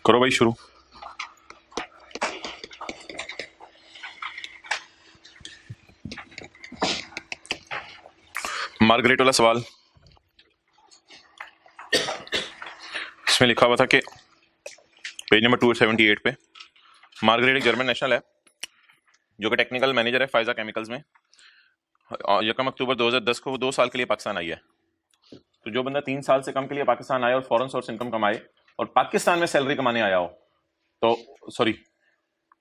करो भाई शुरू। मार्गरेट वाला सवाल, इसमें लिखा हुआ था कि पेज नंबर 278 पे, मार्गरेट एक जर्मन नेशनल है जो कि टेक्निकल मैनेजर है फाइजा केमिकल्स में। 1 अक्टूबर 2010 को वो 2 साल के लिए पाकिस्तान आई है। तो जो बंदा 3 साल से कम के लिए पाकिस्तान आया और फॉरेन सोर्स इनकम कमाए और पाकिस्तान में सैलरी कमाने आया हो, तो सॉरी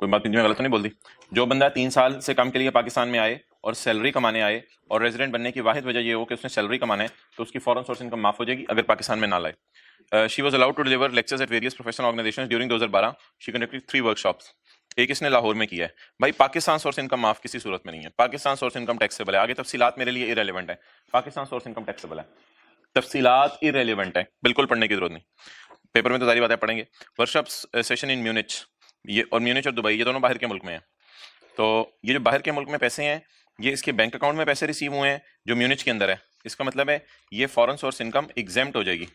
कोई बात नहीं, मैं गलत तो नहीं बोल दी। जो बंदा 3 साल से कम के लिए पाकिस्तान में आए और सैलरी कमाने आए और रेजिडेंट बनने की वाहिद वजह ये हो कि उसने सैलरी कमाना है, तो उसकी फॉरेन सोर्स इनकम माफ हो जाएगी अगर पाकिस्तान में ना लाए। She was allowed to deliver lectures at various professional organisations during 2012। She conducted 3 workshops. एक इसने लाहौर में किया है। भाई पाकिस्तान सोर्स इनकम माफ किसी सूरत में नहीं है। पाकिस्तान सोर्स इनकम टैक्सेबल है। आगे तफसीलात मेरे लिए इरेलीवेंट है। पाकिस्तान सोर्स इनकम टैक्सेबल है, तफसीलात इरेलीवेंट है, बिल्कुल पढ़ने की जरूरत नहीं। पेपर में तो सारी बातें पढ़ेंगे। वर्कशॉप सेशन इन म्यूनिच, ये और म्यूनिच और दुबई, ये दोनों बाहर के मुल्क में हैं। तो ये जो बाहर के मुल्क में पैसे हैं, ये इसके बैंक अकाउंट में पैसे रिसीव हुए हैं जो म्यूनिच के अंदर है। इसका मतलब है ये फॉरेन सोर्स इनकम एग्जेम्प्ट हो जाएगी,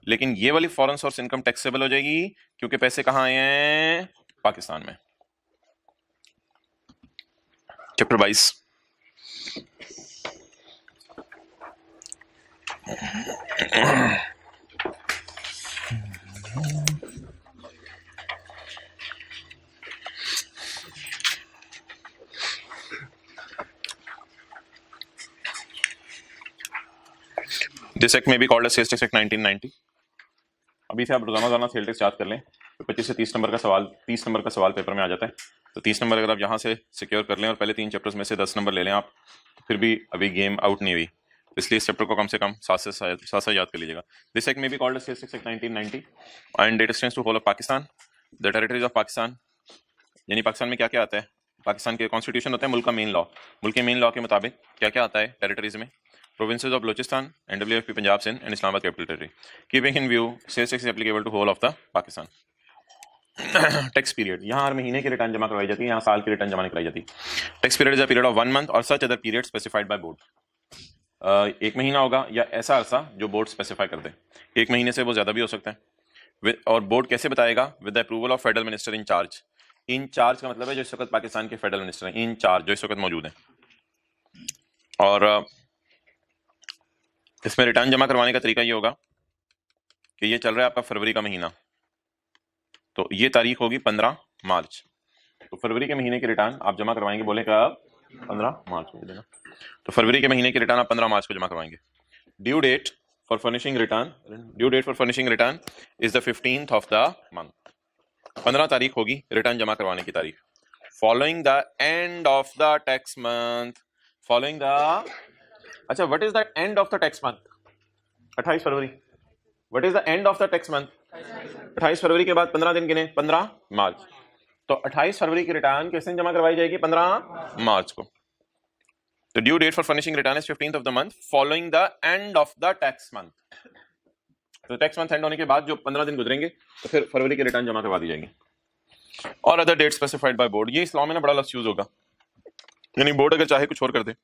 लेकिन ये वाली फॉरेन सोर्स इनकम टैक्सेबल हो जाएगी क्योंकि पैसे कहाँ आए हैं? पाकिस्तान में। चैप्टर 22, दिस एक्ट में भी कॉल्ड सेल्स टैक्स एक्ट 1990। अभी से आप रोजाना सेल टैक्स याद कर लें तो 25 से 30 नंबर का सवाल, 30 नंबर का सवाल पेपर में आ जाता है। तो 30 नंबर अगर आप यहाँ से सिक्योर कर लें और पहले 3 चैप्टर्स में से 10 नंबर ले लें आप, तो फिर भी अभी गेम आउट नहीं हुई। इसलिए इस चैप्टर को कम से कम 7 याद कर लीजिएगा। दिस एक्ट में भी called sales tax act 1990 and it extends to whole of Pakistan, the territories of Pakistan. यानी पाकिस्तान में क्या क्या आता है? पाकिस्तान के कॉन्स्टिट्यूशन होता है, मुल्क का मेन लॉ। मुल्क के मेन लॉ के मुताबिक क्या क्या आता है टेरिटरीज में? Provinces of Balochistan, NWFP Punjab Sindh and Islamabad Capital Territory. Keeping in view, sales tax is applicable to whole of the Pakistan. Tax period, यहाँ हर महीने की रिटर्न जमा करवाई जाती है, यहाँ साल की रिटर्न जमा नहीं कराई जाती। Tax period is a period of 1 month और such other period specified by board. 1 महीना होगा या ऐसा अरसा जो बोर्ड स्पेसिफाई कर दे। 1 महीने से वो ज्यादा भी हो सकता है। और बोर्ड कैसे बताएगा? With the approval of federal minister in charge. In charge का मतलब है जो इस वक्त पाकिस्तान के फेडरल मिनिस्टर हैं, इन चार्ज जो इस वक्त मौजूद हैं। और इसमें रिटर्न जमा करवाने का तरीका ये होगा कि ये चल रहा है आपका फरवरी का महीना, तो ये तारीख होगी 15 मार्च। तो फरवरी के महीने की रिटर्न आप जमा करवाएंगे, बोले कब? 15 मार्च को देना। तो फरवरी के महीने की रिटर्न आप 15 मार्च को जमा करवाएंगे। Due date for furnishing return is the 15th of the month. 15 तारीख होगी रिटर्न जमा करवाने की तारीख। Following the end of the tax month, following the, अच्छा what is the end of the tax month? 28 फरवरी। What is the end of the tax month? 28 फरवरी के बाद 15 दिन गिने, 15 मार्च। तो 28 फरवरी की रिटर्न किस दिन जमा करवाई जाएगी? 15 मार्च को। तो due date for furnishing return is 15th of the month following the end of the tax month. तो टैक्स मंथ एंड होने के बाद जो 15 दिन गुजरेंगे तो फिर फरवरी की रिटर्न जमा करवा दी जाएगी। और other date specified by board, ये इस लॉ में ना बड़ा लफ्ज यूज होगा, यानी बोर्ड अगर चाहे कुछ और कर दे।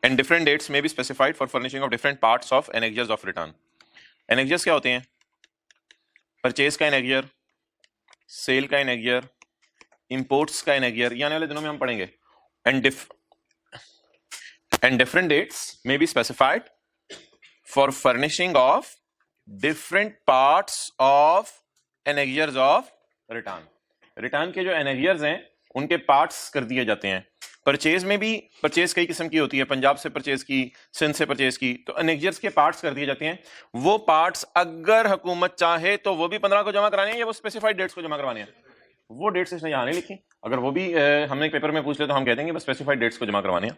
and different dates may be specified for furnishing of different parts of annexures of return. annexures क्या होते हैं? परचेज का एनेक्जर, सेल का एनेक्जर, इंपोर्ट्स का एनेक्जर, ये आने वाले दिनों में हम पढ़ेंगे। and different dates may be specified for furnishing of different parts of annexures of return. Return के जो एनेक्जर्स हैं उनके पार्ट्स कर दिए जाते हैं। परचेज में भी परचेज कई किस्म की होती है, पंजाब से परचेज की, सिंध से परचेज की, तो एनेक्जर्स के पार्ट्स कर दिए जाते हैं। वो पार्ट्स अगर हुकूमत चाहे तो वो भी 15 को जमा कराने हैं या वो स्पेसिफाइड डेट्स को जमा करवाने हैं, वो डेट्स इसने यहाँ नहीं लिखी। अगर वो भी हमने पेपर में पूछ ले तो हम कह देंगे बस स्पेसिफाइड डेट्स को जमा करवाने हैं।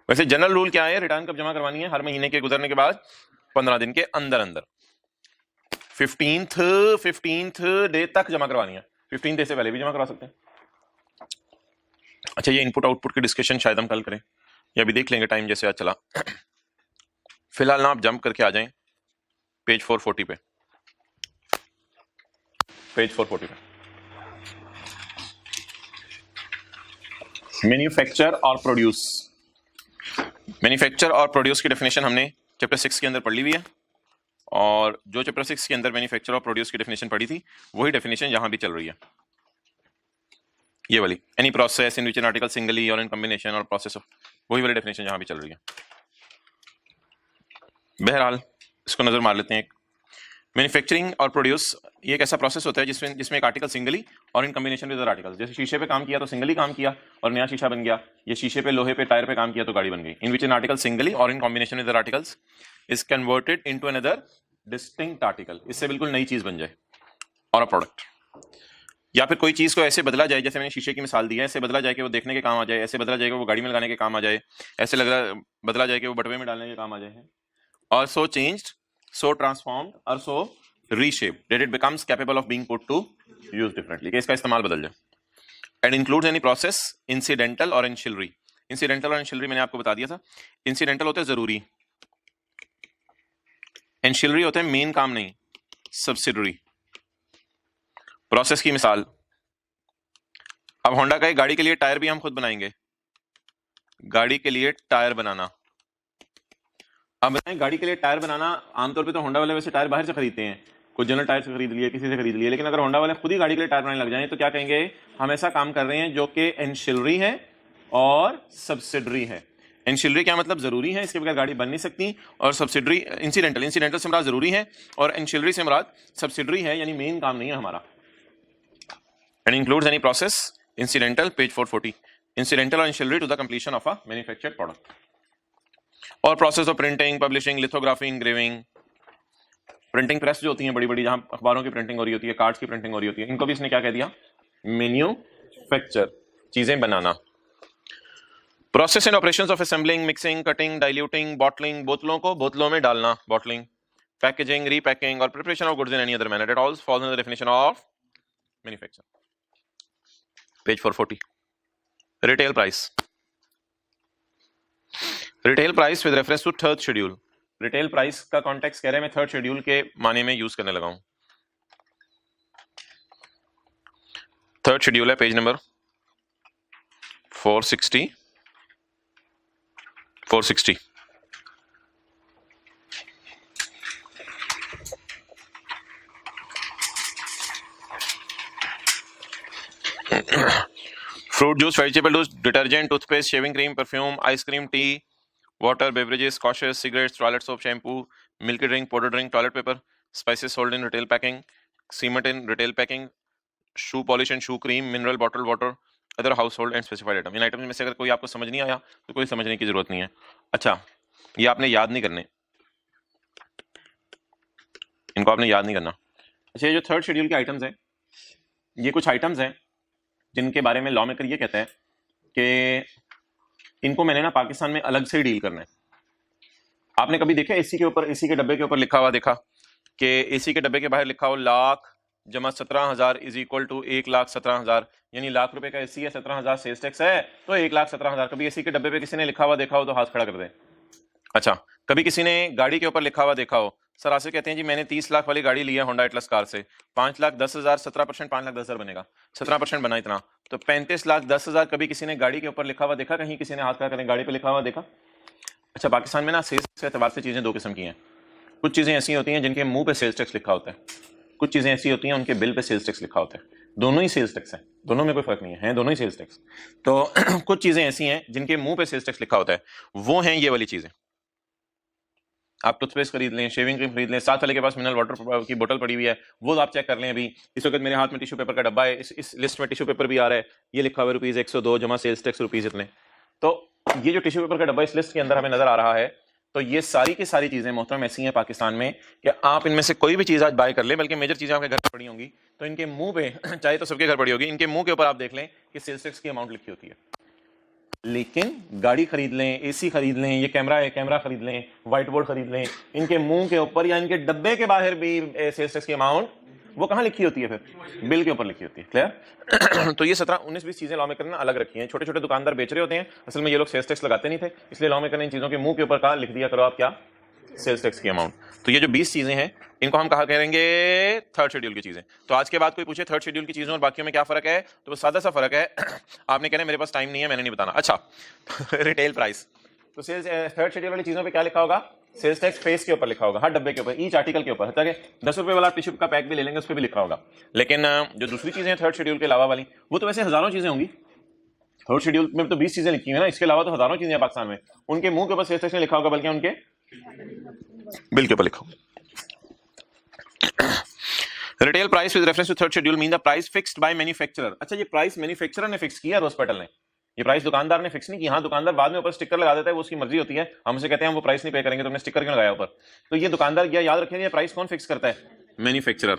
वैसे जनरल रूल क्या है? रिटर्न कब जमा करवानी है? हर महीने के गुजरने के बाद 15 दिन के अंदर अंदर 15th डे तक जमा करवानी है। 15 डे से पहले भी जमा करा सकते हैं। अच्छा, ये इनपुट आउटपुट की डिस्कशन शायद हम कल करें या अभी देख लेंगे, टाइम जैसे आज चला। फिलहाल ना आप जंप करके आ जाएं पेज 440 पे। पेज 440 पे मैन्युफैक्चर और प्रोड्यूस। मैन्युफैक्चर और प्रोड्यूस की डेफिनेशन हमने चैप्टर 6 के अंदर पढ़ ली हुई है। और जो चैप्टर 6 के अंदर मैन्युफैक्चर और प्रोड्यूस की डेफिनेशन पढ़ी थी वही डेफिनेशन यहाँ भी चल रही है, ये वाली। Any process in which an article singly और इन कॉम्बिनेशन और प्रोसेस ऑफ, वही वाली डेफिनेशन यहाँ भी चल रही है। बहरहाल इसको नजर मार लेते हैं। मैन्युफैक्चरिंग और प्रोड्यूस ये एक ऐसा प्रोसेस होता है जिसमें एक आर्टिकल सिंगली और in combination with other articles, जैसे शीशे पे काम किया तो सिंगली काम किया और नया शीशा बन गया, ये शीशे पे लोहे पे टायर पे काम किया तो गाड़ी बन गई। इन विच एन आर्टिकल सिंगली और in combination with other articles is converted into another distinct article, इससे बिल्कुल नई चीज बन जाए और अ प्रोडक्ट। या फिर कोई चीज को ऐसे बदला जाए, जैसे मैंने शीशे की मिसाल दी है, ऐसे बदला जाए कि वो देखने के काम आ जाए, ऐसे बदला जाए कि वो गाड़ी में लगाने के काम आ जाए, ऐसे बदला जाए कि वो बटवे में डालने के काम आ जाए, और सो चेंज्ड, सो ट्रांसफॉर्म्ड और सो reshaped that it becomes capable of being put to use differently, कि इसका इस्तेमाल बदल जाए। and includes any process incidental और ancillary। incidental और ancillary मैंने आपको बता दिया था। incidental होते हैं जरूरी, ancillary होते हैं मेन काम नहीं, subsidiary। प्रोसेस की मिसाल, अब होंडा का गाड़ी के लिए टायर भी हम खुद बनाएंगे, गाड़ी के लिए टायर बनाना। अब बताएं, गाड़ी के लिए टायर बनाना, आमतौर पे तो होंडा वाले वैसे टायर बाहर से खरीदते हैं, कुछ जनरल टायर से खरीद लिए, किसी से खरीद लिए, लेकिन अगर होंडा वाले खुद ही गाड़ी के लिए टायर बनाने लग जाएं तो क्या कहेंगे, हम ऐसा काम कर रहे हैं जो कि एंशिलरी है और सब्सिडरी है। एंशिलरी क्या मतलब, जरूरी है, इसके बगैर गाड़ी बन नहीं सकती, और सब्सिडरी इंसिडेंटल, इंसिडेंटल से मुराद जरूरी है और एंशिलरी से मुराद सब्सिडरी है, यानी मेन काम नहीं है हमारा। एंड इंक्लूड्स एनी प्रोसेस इncidental, पेज 440, incidental और ancillary to the completion of a manufactured product। और process of printing, publishing, lithography, engraving. Printing press जो होती है बड़ी बड़ी, जहां अखबारों की प्रिंटिंग हो रही होती है, कार्ड्स की प्रिंटिंग हो रही होती है, इनको भी इसने क्या कह दिया, मैन्युफैक्चर, चीजें बनाना। Process and operations of assembling, mixing, cutting, diluting, bottling, बोतलों को बोतलों में डालना, बॉटलिंग, पैकेजिंग, रीपैकिंग और preparation of goods in any other manner, it all falls in the definition of manufacture. Page 440, retail price. Retail price with reference to third schedule. Retail price का context कह रहे हैं मैं third schedule के माने में use करने लगा हूं। थर्ड शेड्यूल है page number 460, 460। Fruit juice, vegetable juice, detergent, toothpaste, shaving cream, perfume, ice cream, tea, water, beverages, कॉशेस, cigarettes, toilet soap, shampoo, milky drink, powder drink, toilet paper, spices sold in retail packing, cement in retail packing, shoe polish and shoe cream, mineral bottle water, other household and specified item. इन item में से अगर कोई आपको समझ नहीं आया तो कोई समझने की जरूरत नहीं है। अच्छा, ये आपने याद नहीं करने, इनको आपने याद नहीं करना। अच्छा, ये जो थर्ड शेड्यूल के आइटम्स हैं, ये कुछ आइटम्स हैं जिनके बारे में लॉ मेकर ये कहता है कि इनको मैंने ना पाकिस्तान में अलग से डील करना है। आपने कभी देखा एसी के ऊपर, एसी के डब्बे के ऊपर लिखा हुआ देखा कि एसी के डब्बे के बाहर लिखा हो लाख जमा 17,000 इज इक्वल टू 1,17,000, यानी लाख रुपए का एसी है, 17,000 सेल्स टैक्स है, तो 1,17,000। कभी एसी के डब्बे पे किसी ने लिखा हुआ देखा हो तो हाथ खड़ा कर दे। अच्छा, कभी किसी ने गाड़ी के ऊपर लिखा हुआ देखा हो, सर आसिफ कहते हैं जी मैंने 30 लाख वाली गाड़ी ली है होंडा एटलस कार से, 5,10,000, 17%, 5,10,000 बनेगा, 17% बना इतना, तो 35,10,000। कभी किसी ने गाड़ी के ऊपर लिखा हुआ देखा, कहीं किसी ने हाथ खड़ा करें गाड़ी पे लिखा हुआ देखा? अच्छा, पाकिस्तान में ना सेल्स के एतबार से चीजें दो किस्म की हैं। कुछ चीजें ऐसी होती हैं जिनके मुंह पे सेल्स टैक्स लिखा होता है, कुछ चीजें ऐसी होती हैं उनके बिल पे सेल्स टैक्स लिखा होता है। दोनों ही सेल्स टैक्स है, दोनों में कोई फर्क नहीं है, दोनों ही सेल्स टैक्स। तो कुछ चीजें ऐसी हैं जिनके मुंह पे सेल्स टैक्स लिखा होता है, वो हैं ये वाली चीजें। आप टूथपेस्ट खरीद लें, शेविंग क्रीम खरीद लें, साथ वाले के पास मिनरल वाटर की बोतल पड़ी हुई है, वो आप चेक कर लें। अभी इस वक्त मेरे हाथ में टिश्यू पेपर का डब्बा है, इस लिस्ट में टिश्यू पेपर भी आ रहा है, ये लिखा हुआ रुपीज 102 जमा सेल्स टैक्स रुपीज इतने। तो ये जो टिश्यू पेपर का डब्बा इस लिस्ट के अंदर हमें नजर आ रहा है, तो ये सारी की सारी चीजें मोहतरम ऐसी हैं पाकिस्तान में कि आप इनमें से कोई भी चीज आज बाय कर ले, बल्कि मेजर चीजें आपके घर पर पड़ी होंगी, तो इनके मुंह पे, चाहे तो सबके घर पड़ी होगी, इनके मुंह के ऊपर आप देख लें कि सेल्स टैक्स की अमाउंट लिखी होती है। लेकिन गाड़ी खरीद लें, एसी खरीद लें, ये कैमरा है, कैमरा खरीद लें, व्हाइट बोर्ड खरीद लें, इनके मुंह के ऊपर या इनके डब्बे के बाहर भी सेल्स टैक्स की अमाउंट वो कहाँ लिखी होती है, फिर बिल के ऊपर लिखी होती है। क्लियर? तो ये 17, 19, 20 चीजें लॉ मेकर ने अलग रखी हैं। छोटे छोटे दुकानदार बेच रहे होते हैं, असल में ये लोग सेल्स टैक्स लगाते नहीं थे, इसलिए लॉ मेकर ने इन चीजों के मुंह के ऊपर कहा लिख दिया करो आप क्या, सेल्स टैक्स की अमाउंट। तो ये जो 20 चीजें हैं इनको हम कहा करेंगे थर्ड शेड्यूल की चीजें। तो आज के बाद कोई पूछे थर्ड शेड्यूल की चीजों और बाकियों में क्या फर्क है, तो वो सादा सा फर्क है, आपने कहना मेरे पास टाइम नहीं है, मैंने नहीं बताना। अच्छा, रिटेल प्राइस, तो सेल्स थर्ड शेड्यूल वाली चीजों पे क्या लिखा होगा, सेल्स टैक्स फेस के ऊपर लिखा होगा, हर डब्बे के ऊपर, ईच आर्टिकल के ऊपर। ताकि 10 रुपए वाला टिश्यू का पैक भी ले लेंगे उस पर भी लिखा होगा। लेकिन जो दूसरी चीजें हैं थर्ड शेड्यूल के अलावा वाली, वो तो वैसे हजारों चीजें होंगी। थर्ड शेड्यूल में तो 20 चीजें लिखी हुई है ना, इसके अलावा तो हजारों चीजें हैं पाकिस्तान में। उनके मुंह के ऊपर सेल्स टैक्स नहीं लिखा होगा, बल्कि उनके बिल के ऊपर लिखा होगा। Retail price with reference to third schedule mean the price fixed by manufacturer. अच्छा, ये प्राइस मैन्युफैक्चरर ने फिक्स किया, रोज पेटल ने, ये प्राइस दुकानदार ने फिक्स नहीं की। हाँ, दुकानदार बाद में ऊपर स्टिकर लगा देता है, वो उसकी मर्जी होती है। हमसे कहते हैं हम वो प्राइस नहीं पे करेंगे, तुमने स्टिकर क्यों लगाया ऊपर? तो ये दुकानदार क्या याद रखें, ये प्राइस कौन फिक्स करता है? Manufacturer.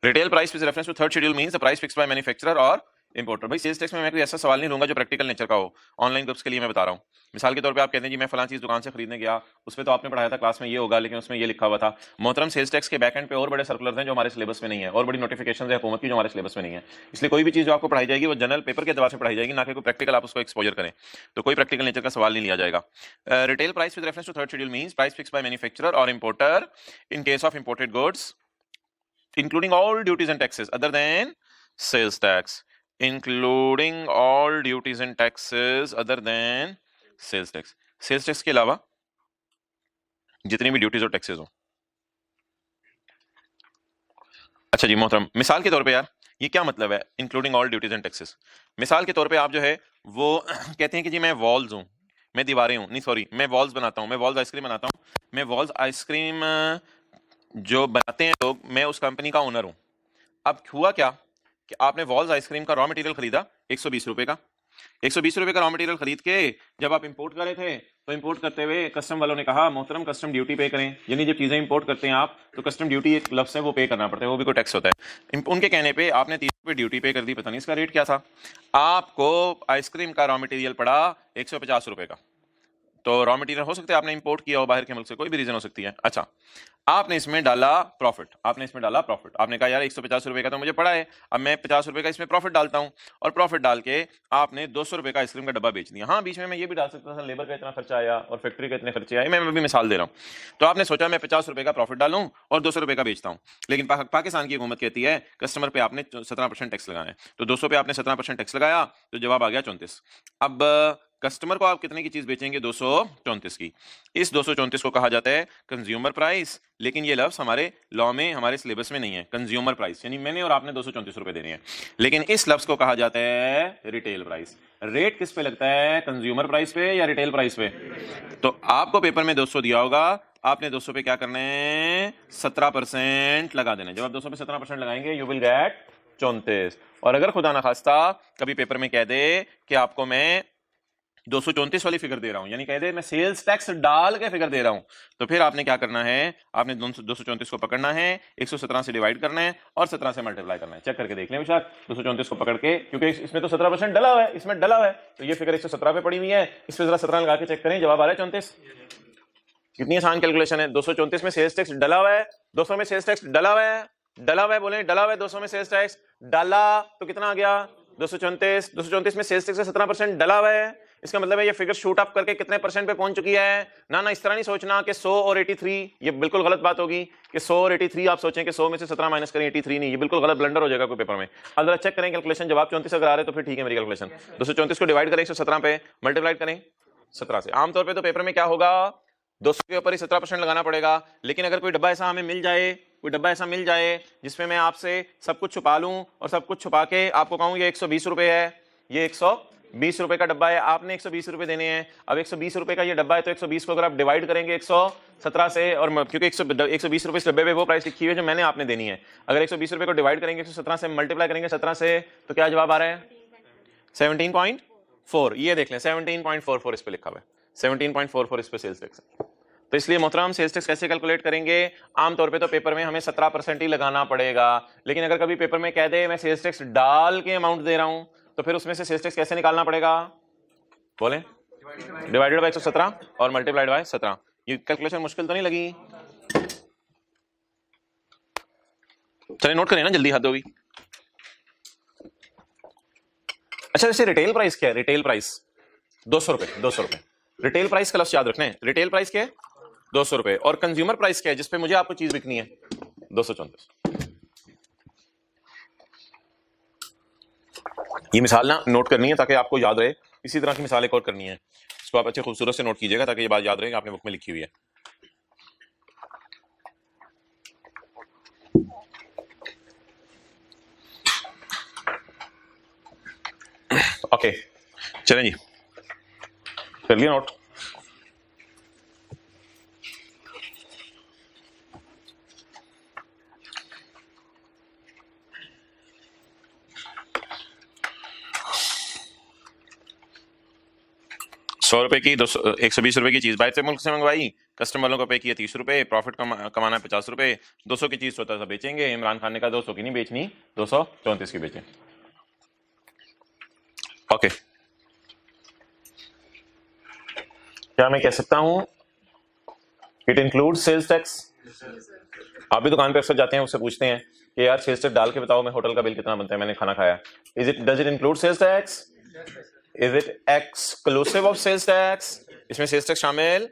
Retail price with reference to third schedule means the price fixed by manufacturer और इंपोर्टर। भाई सेल्स टैक्स में मैं कोई ऐसा सवाल नहीं लूंगा जो प्रैक्टिकल नेचर का हो, ऑनलाइन ग्रुप्स के लिए मैं बता रहा हूँ। मिसाल के तौर पे आप कहते हैं जी मैं फलां चीज दुकान से खरीदने गया, उस पर तो आपने पढ़ाया था क्लास में ये होगा, लेकिन उसमें ये लिखा हुआ था। मोहतरम, सेल्स टैक्स के बैक एंड पे और बड़े सर्कुलर्स हैं जो हमारे सिलेबस में नहीं है, और बड़ी नोटिफिकेशन है हुकूमत की जो हमारे सिलेबस में नहीं है। इसलिए कोई भी चीज जो आपको पढ़ाई जाएगी वो जनरल पेपर के एतबार से पढ़ाई जाएगी, ना कि कोई प्रैक्टिकल आप उसको एक्सपोजर करें। तो कोई प्रैक्टिकल नेचर का सवाल नहीं लिया जाएगा। Retail price with reference to third schedule means price fixed by manufacturer और importer in case of imported goods including all duties and taxes other than sales tax, including all duties and taxes other than sales tax। sales tax के अलावा जितनी भी duties और taxes हो। अच्छा जी मोहतरम, मिसाल के तौर पे यार ये क्या मतलब है including all duties and taxes? मिसाल के तौर पे आप जो है वो कहते हैं कि जी मैं वॉल्स हूँ, मैं दीवारें हूँ, नहीं सॉरी, मैं वॉल्स बनाता हूँ, मैं वॉल्स आइसक्रीम बनाता हूँ, मैं वॉल्स आइसक्रीम जो बनाते हैं लोग, मैं उस कंपनी का ओनर हूं। अब हुआ क्या कि आपने वॉल्स आइसक्रीम का रॉ मटेरियल खरीदा 120 रुपए का। 120 रुपए का रॉ मटेरियल खरीद के जब आप इंपोर्ट कर रहे थे, तो इंपोर्ट करते हुए कस्टम वालों ने कहा मोहतरम कस्टम ड्यूटी पे करें। यानी जब चीजें इंपोर्ट करते हैं आप, तो कस्टम ड्यूटी एक लफ्ज है वो पे करना पड़ता है, वो भी कोई टैक्स होता है। उनके कहने पे आपने 30 रुपए ड्यूटी पे कर दी, पता नहीं इसका रेट क्या था। आपको आइसक्रीम का रॉ मटेरियल पड़ा 150 रुपए का। तो रॉ मटेरियल हो सकता है आपने इंपोर्ट किया हो बाहर के मुल्क से, कोई भी रीजन हो सकती है। अच्छा, आपने इसमें डाला प्रॉफिट, आपने कहा यार 150 रुपए का तो मुझे पड़ा है, अब मैं 50 रुपए का इसमें प्रॉफिट डालता हूं, और प्रॉफिट डाल के आपने 200 रुपए का आइसक्रीम का डब्बा बेच दिया। हाँ, बीच में मैं ये भी डाल सकता था लेबर का इतना खर्चा आया और फैक्ट्री का इतने खर्चे आए, मैं भी मिसाल दे रहा हूँ। तो आपने सोचा मैं 50 रुपए का प्रॉफिट डालूं और 200 रुपए का बेचता हूं, लेकिन पाकिस्तान की हुकूमत कहती है कस्टमर पे आपने 17% टैक्स लगाना है। तो 200 पे आपने 17% टैक्स लगाया, तो जवाब आ गया 34। अब कस्टमर को आप कितने की चीज बेचेंगे? 234 की। इस 234 को कहा जाता है कंज्यूमर प्राइस, लेकिन ये लफ्ज हमारे लॉ में, हमारे सिलेबस में नहीं है। कंज्यूमर प्राइस यानी मैंने और आपने 234 रुपए देने हैं, लेकिन इस लफ्ज को कहा जाता है रिटेल प्राइस। रेट किस पे लगता है, कंज्यूमर प्राइस पे या रिटेल प्राइस पे? तो आपको पेपर में 200 दिया होगा, आपने 200 पे क्या करना है, 17% लगा देना है। जब आप 200 पे 17% लगाएंगे यू विल गेट 34। और अगर खुदा ना खास्ता कभी पेपर में कह दे कि आपको मैं 234 वाली फिगर दे रहा हूं, यानी कह दे मैं सेल्स टैक्स डाल के फिगर दे रहा हूं, तो फिर आपने क्या करना है, आपने 234 को पकड़ना है, 117 से डिवाइड करना है और 17 से मल्टीप्लाई करना है। चेक करके देख लें विशाख, 234 को पकड़ के, क्योंकि इसमें तो 17% डला हुआ है, इसमें डला हुआ है, तो ये फिगर 117 पे पड़ी हुई है, इस पे जरा 17 लगा के चेक करें, जवाब आ रहा है 34। कितनी आसान कैलकुलेशन है। 234 में सेल्स टैक्स डला हुआ है, 200 में सेल्स टैक्स डला हुआ है, डला हुआ है, बोले डला हुआ है, 200 में सेल्स टैक्स डाला तो कितना आ गया 234। 234 में सेल्स टैक्स से 17% डला हुआ है, इसका मतलब है ये फिगर शूट अप करके कितने परसेंट पे पहुंच चुकी है। ना इस तरह नहीं सोचना कि 100 और 83, ये बिल्कुल गलत बात होगी कि 100 और 83 आप सोचें कि 100 में से 17 माइनस करें 83 नहीं, ये बिल्कुल गलत ब्लंडर हो जाएगा कोई पेपर में। अब जरा चेक करें कैलकुलेशन, जवाब 34 अगर आ रहे तो फिर ठीक है मेरी कैलकुलेशन। 234 को डिवाइड करें 117 पे, मल्टीप्लाई करें 17 से। आमतौर पर तो पेपर में क्या होगा, 200 के ऊपर ही 17% लगाना पड़ेगा, लेकिन अगर कोई डब्बा ऐसा हमें मिल जाए, कोई डब्बा ऐसा मिल जाए जिसमें मैं आपसे सब कुछ छुपा लूं और सब कुछ छुपा के आपको कहूं ये 120 रुपए है, ये 120 रुपए का डब्बा है, आपने 120 रुपए देने हैं। अब 120 रुपए का ये डब्बा है, तो 120 को अगर आप डिवाइड करेंगे 117 से, और क्योंकि 120 रुपए इस डब्बे पे वो प्राइस लिखी हुई है जो मैंने आपने देनी है, अगर 120 रुपए को डिवाइड करेंगे 117 से, मल्टीप्लाई करेंगे 17 से, तो क्या जवाब आ रहा है 17.4। ये देख लें 17.44 इस पे लिखा हुआ है, 17.44 इस पे सेल्स टैक्स है। तो इसलिए मोहतरम सेल्स टैक्स कैसे कैलकुलेट करेंगे, आमतौर पे तो पेपर में हमें 17% ही लगाना पड़ेगा, लेकिन अगर कभी पेपर में कह दे मैं सेल्स टैक्स डाल के अमाउंट दे रहा हूं, तो फिर उसमें से सेल्स टैक्स कैसे निकालना पड़ेगा, बोले डिवाइडेड बाय 117 और मल्टीप्लाइड बाय 17। ये कैलकुलेशन मुश्किल तो नहीं लगी? चलिए नोट करें ना, जल्दी हद होगी। अच्छा, जैसे रिटेल प्राइस क्या है, रिटेल प्राइस 200 रुपए, 200 रुपए रिटेल प्राइस का लफ्ज याद रखना है। रिटेल प्राइस क्या है 200 रुपए, और कंज्यूमर प्राइस क्या है जिसपे मुझे आपको चीज बिकनी है 234। ये मिसाल ना नोट करनी है ताकि आपको याद रहे, इसी तरह की मिसाल एक और करनी है, इसको आप अच्छे खूबसूरत से नोट कीजिएगा ताकि ये बात याद रहे कि आपने बुक में लिखी हुई है। ओके चलें जी, कर लिया नोट। ₹100 की 120 रुपए की चीज बाहर से मुल्क से मंगवाई, कस्टमर वालों को पे किया 30 रुपए, प्रॉफिट कमाना है 50 रुपए, 200 की चीज सोचा था बेचेंगे, इमरान खान ने कहा 200 की नहीं बेचनी, 234 की बेचें। ओके क्या मैं कह सकता हूं इट इंक्लूड सेल्स टैक्स? आप भी दुकान पे अक्सर जाते हैं, उससे पूछते हैं कि यार सेल्स टैक्स डाल के बताओ मैं होटल का बिल कितना बनता है, मैंने खाना खाया। Does it include sales tax? Is it exclusive of sales tax? इसमें सेल्स टैक्स शामिल?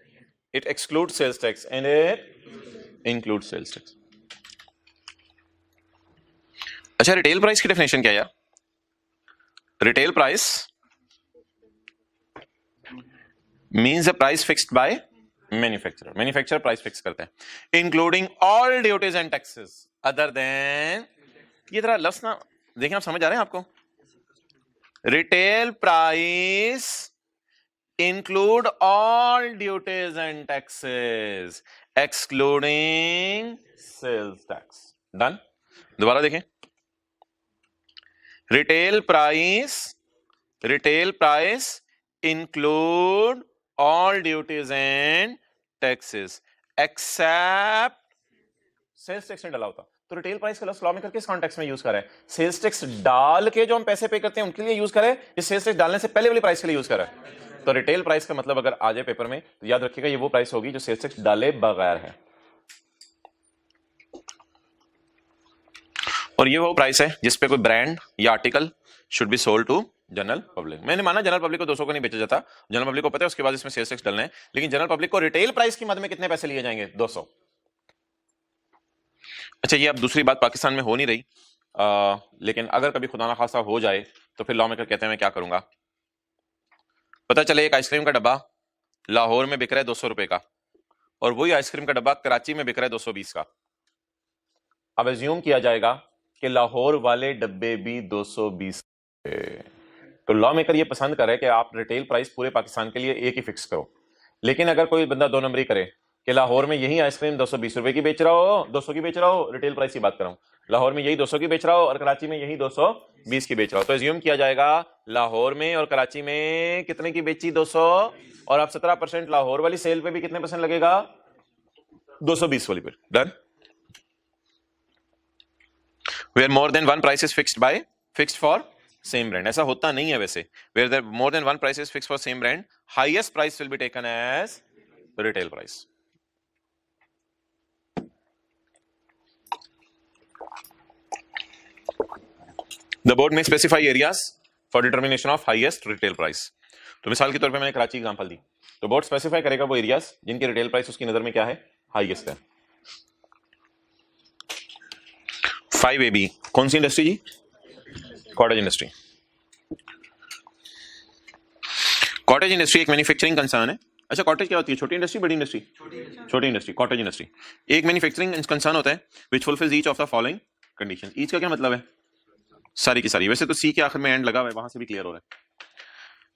It exclude sales tax and it include sales tax. अच्छा रिटेल प्राइस की डेफिनेशन क्या है यार? Retail price means the price fixed by manufacturer. Manufacturer price fix करते हैं including all duties and taxes other than, ये जरा लफ्ज ना देखें, आप समझ आ रहे हैं आपको? Retail price include all duties and taxes excluding sales tax. Done? दोबारा देखें, retail price include all duties and taxes except sales tax नहीं डाला होता तो रिटेल प्राइस का लॉ में किस कॉन्टेक्स्ट में यूज करें? सेल्स टैक्स डाल के जो हम पैसे पे करते हैं उनके लिए यूज करें या सेल्स टैक्स डालने से पहले वाली प्राइस के लिए यूज करें? तो रिटेल प्राइस का मतलब अगर आ जाए पेपर में तो याद रखिएगा ये वो प्राइस होगी जो सेल्स टैक्स डाले बगैर है, और ये वो प्राइस है जिसपे कोई ब्रांड या article should be sold to general public. मैंने माना जनरल पब्लिक को 200 को नहीं बेचा जाता, जनरल पब्लिक को पता है उसके बाद इसमें सेल्स टैक्स डालना है, लेकिन जनरल पब्लिक को रिटेल प्राइस की मद में कितने पैसे लिए जाएंगे? 200। अच्छा ये अब दूसरी बात पाकिस्तान में हो नहीं रही, लेकिन अगर कभी खुदा ना खासा हो जाए तो फिर लॉ मेकर कहते हैं मैं क्या करूंगा? पता चले एक आइसक्रीम का डब्बा लाहौर में बिक रहा है 200 रुपए का और वही आइसक्रीम का डब्बा कराची में बिक रहा है 220 का। अब एज्यूम किया जाएगा कि लाहौर वाले डब्बे भी 220 तो लॉ मेकर ये पसंद करे कि आप रिटेल प्राइस पूरे पाकिस्तान के लिए एक ही फिक्स करो। लेकिन अगर कोई बंदा दो नंबरी करे कि लाहौर में यही आइसक्रीम 220 रुपए की बेच रहा हो, 200 की बेच रहा हो, रिटेल प्राइस की बात कर रहा हूं, लाहौर में यही 200 की बेच रहा हो और कराची में यही 220 की बेच रहा हो, तो एज्यूम किया जाएगा लाहौर में और कराची में कितने की बेची? 200, और आप 17% लाहौर वाली सेल पे भी कितने % लगेगा? 220 वाली पे। Done? Where more than one price is fixed for same brand. ऐसा होता नहीं है वैसे, where there more than one price is fixed for same brand, highest price will be taken as retail price. The board में specify areas for determination of highest retail price. तो मिसाल के तौर पे मैंने कराची एग्जांपल दी, तो बोर्ड स्पेसिफाई करेगा वो एरियाज जिनकी रिटेल प्राइस उसकी नजर में क्या है? हाईएस्ट है। 5AB कौन सी इंडस्ट्री जी? Cottage industry. कॉटेज इंडस्ट्री एक मैन्युफैक्चरिंग कंसर्न है। अच्छा कॉटेज क्या होती है? छोटी इंडस्ट्री, बड़ी इंडस्ट्री? छोटी इंडस्ट्री। कॉटेज इंडस्ट्री एक मैन्युफैक्चरिंग कंसर्न होता है which fulfils each of the following condition. Each का क्या मतलब है? सारी की सारी। वैसे तो सी के आखिर में एंड लगा हुआ है, वहां से भी क्लियर हो रहा है।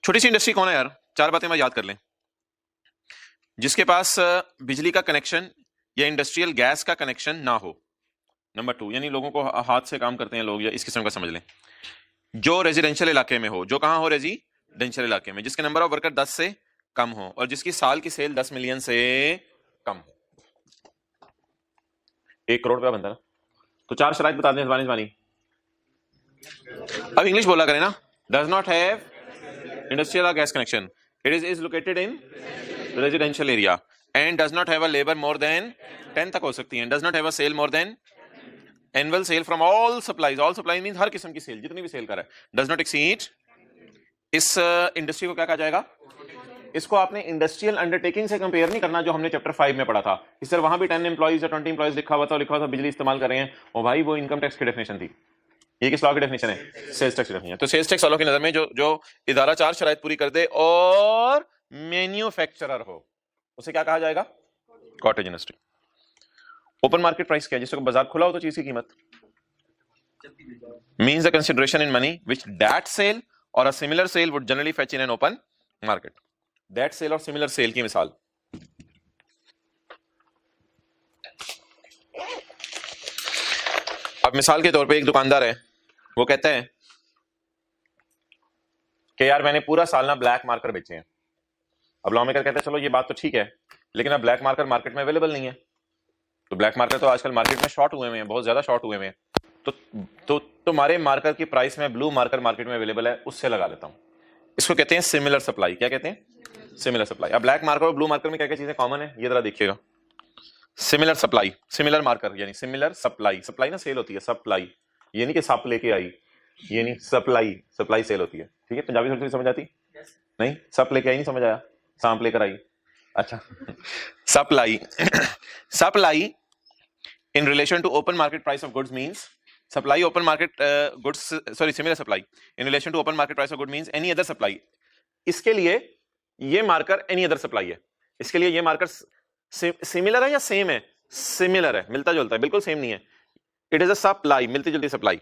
छोटी सी इंडस्ट्री कौन है यार? 4 बातें मैं याद कर लें। जिसके पास बिजली का कनेक्शन या इंडस्ट्रियल गैस का कनेक्शन ना हो। नंबर 2 यानी लोगों को हाथ से काम करते हैं लोग, या इस किस्म का समझ लें। जो रेजिडेंशियल इलाके में हो, जो कहां हो? रेजिडेंशियल इलाके में, जिसके नंबर ऑफ वर्कर 10 से कम हो और जिसकी साल की सेल 10 मिलियन से कम हो। 1 करोड़ रुपया बनता है ना, तो 4 शराइत बता दें जबानी। अब इंग्लिश बोला करें ना। Does not have industrial gas connection, it is located in residential area and does not have a labour more than 10 तक हो सकती है, does not have a sale more than annual sale from all supplies means हर किस्म की sale, जितनी भी sale कर रहा है, डज नॉट एक्सीड। इस इंडस्ट्री को क्या कहा जाएगा? इसको आपने इंडस्ट्रियल अंडरटेकिंग से कंपेयर नहीं करना जो हमने चैप्टर 5 में पढ़ा था। इस तरह वहां भी 10 एम्प्लॉइज या 20 एम्प्लॉइज लिखा हुआ था बिजली इस्तेमाल कर रहे हैं, और भाई वो इनकम टैक्स की डेफिनेशन थी। ये किस लॉ की डेफिनेशन है? सेल्स टैक्स की डेफिनेशन। तो सेल्स टैक्स वालों की नजर में जो इदारा 4 शराइत पूरी कर दे और मैन्युफैक्चरर हो, उसे क्या कहा जाएगा? Cottage industry. Open market price क्या है? जिसको बाजार खुला हो तो चीज की कीमत means the consideration in money which that sale और a similar sale would generally fetch in an open market. That sale और सिमिलर सेल की मिसाल, अब मिसाल के तौर पे एक दुकानदार है, वो कहता है कि यार मैंने पूरा साल ना ब्लैक मार्कर बेचे हैं। अब लॉ मेकर कहते हैं चलो ये बात तो ठीक है, लेकिन अब ब्लैक मार्कर मार्केट में अवेलेबल नहीं है। तो ब्लैक मार्कर तो आजकल मार्केट में शॉर्ट हुए हैं, बहुत ज्यादा शॉर्ट हुए हैं। तो तुम्हारे मार्कर की प्राइस में ब्लू मार्कर मार्केट में अवेलेबल है, उससे लगा लेता हूं। इसको कहते हैं सिमिलर सप्लाई। क्या कहते हैं? Similar supply. अब ब्लैक मार्कर और ब्लू मार्कर में क्या क्या चीजें कॉमन है, ये जरा देखिएगा। सिमिलर सप्लाई, सिमिलर मार्कर यानी सिमिलर सप्लाई। सप्लाई ना सेल होती है, सप्लाई ये नहीं कि सप लेके आई, ये नहीं, सप्लाई, सप्लाई सेल होती है। ठीक है, पंजाबी थोड़ी समझ आती? नहीं, सप लेके आई नहीं समझ आया, सांप लेकर आई। अच्छा supply supply in relation to open market price of goods means supply open market goods sorry similar supply in relation to open market price of good means any other supply। इसके लिए ये मार्कर any other supply है, इसके लिए ये marker similar है या same है? सिमिलर है, मिलता जुलता है, बिल्कुल सेम नहीं है। इट इज अ सप्लाई, मिलती जुलती supply.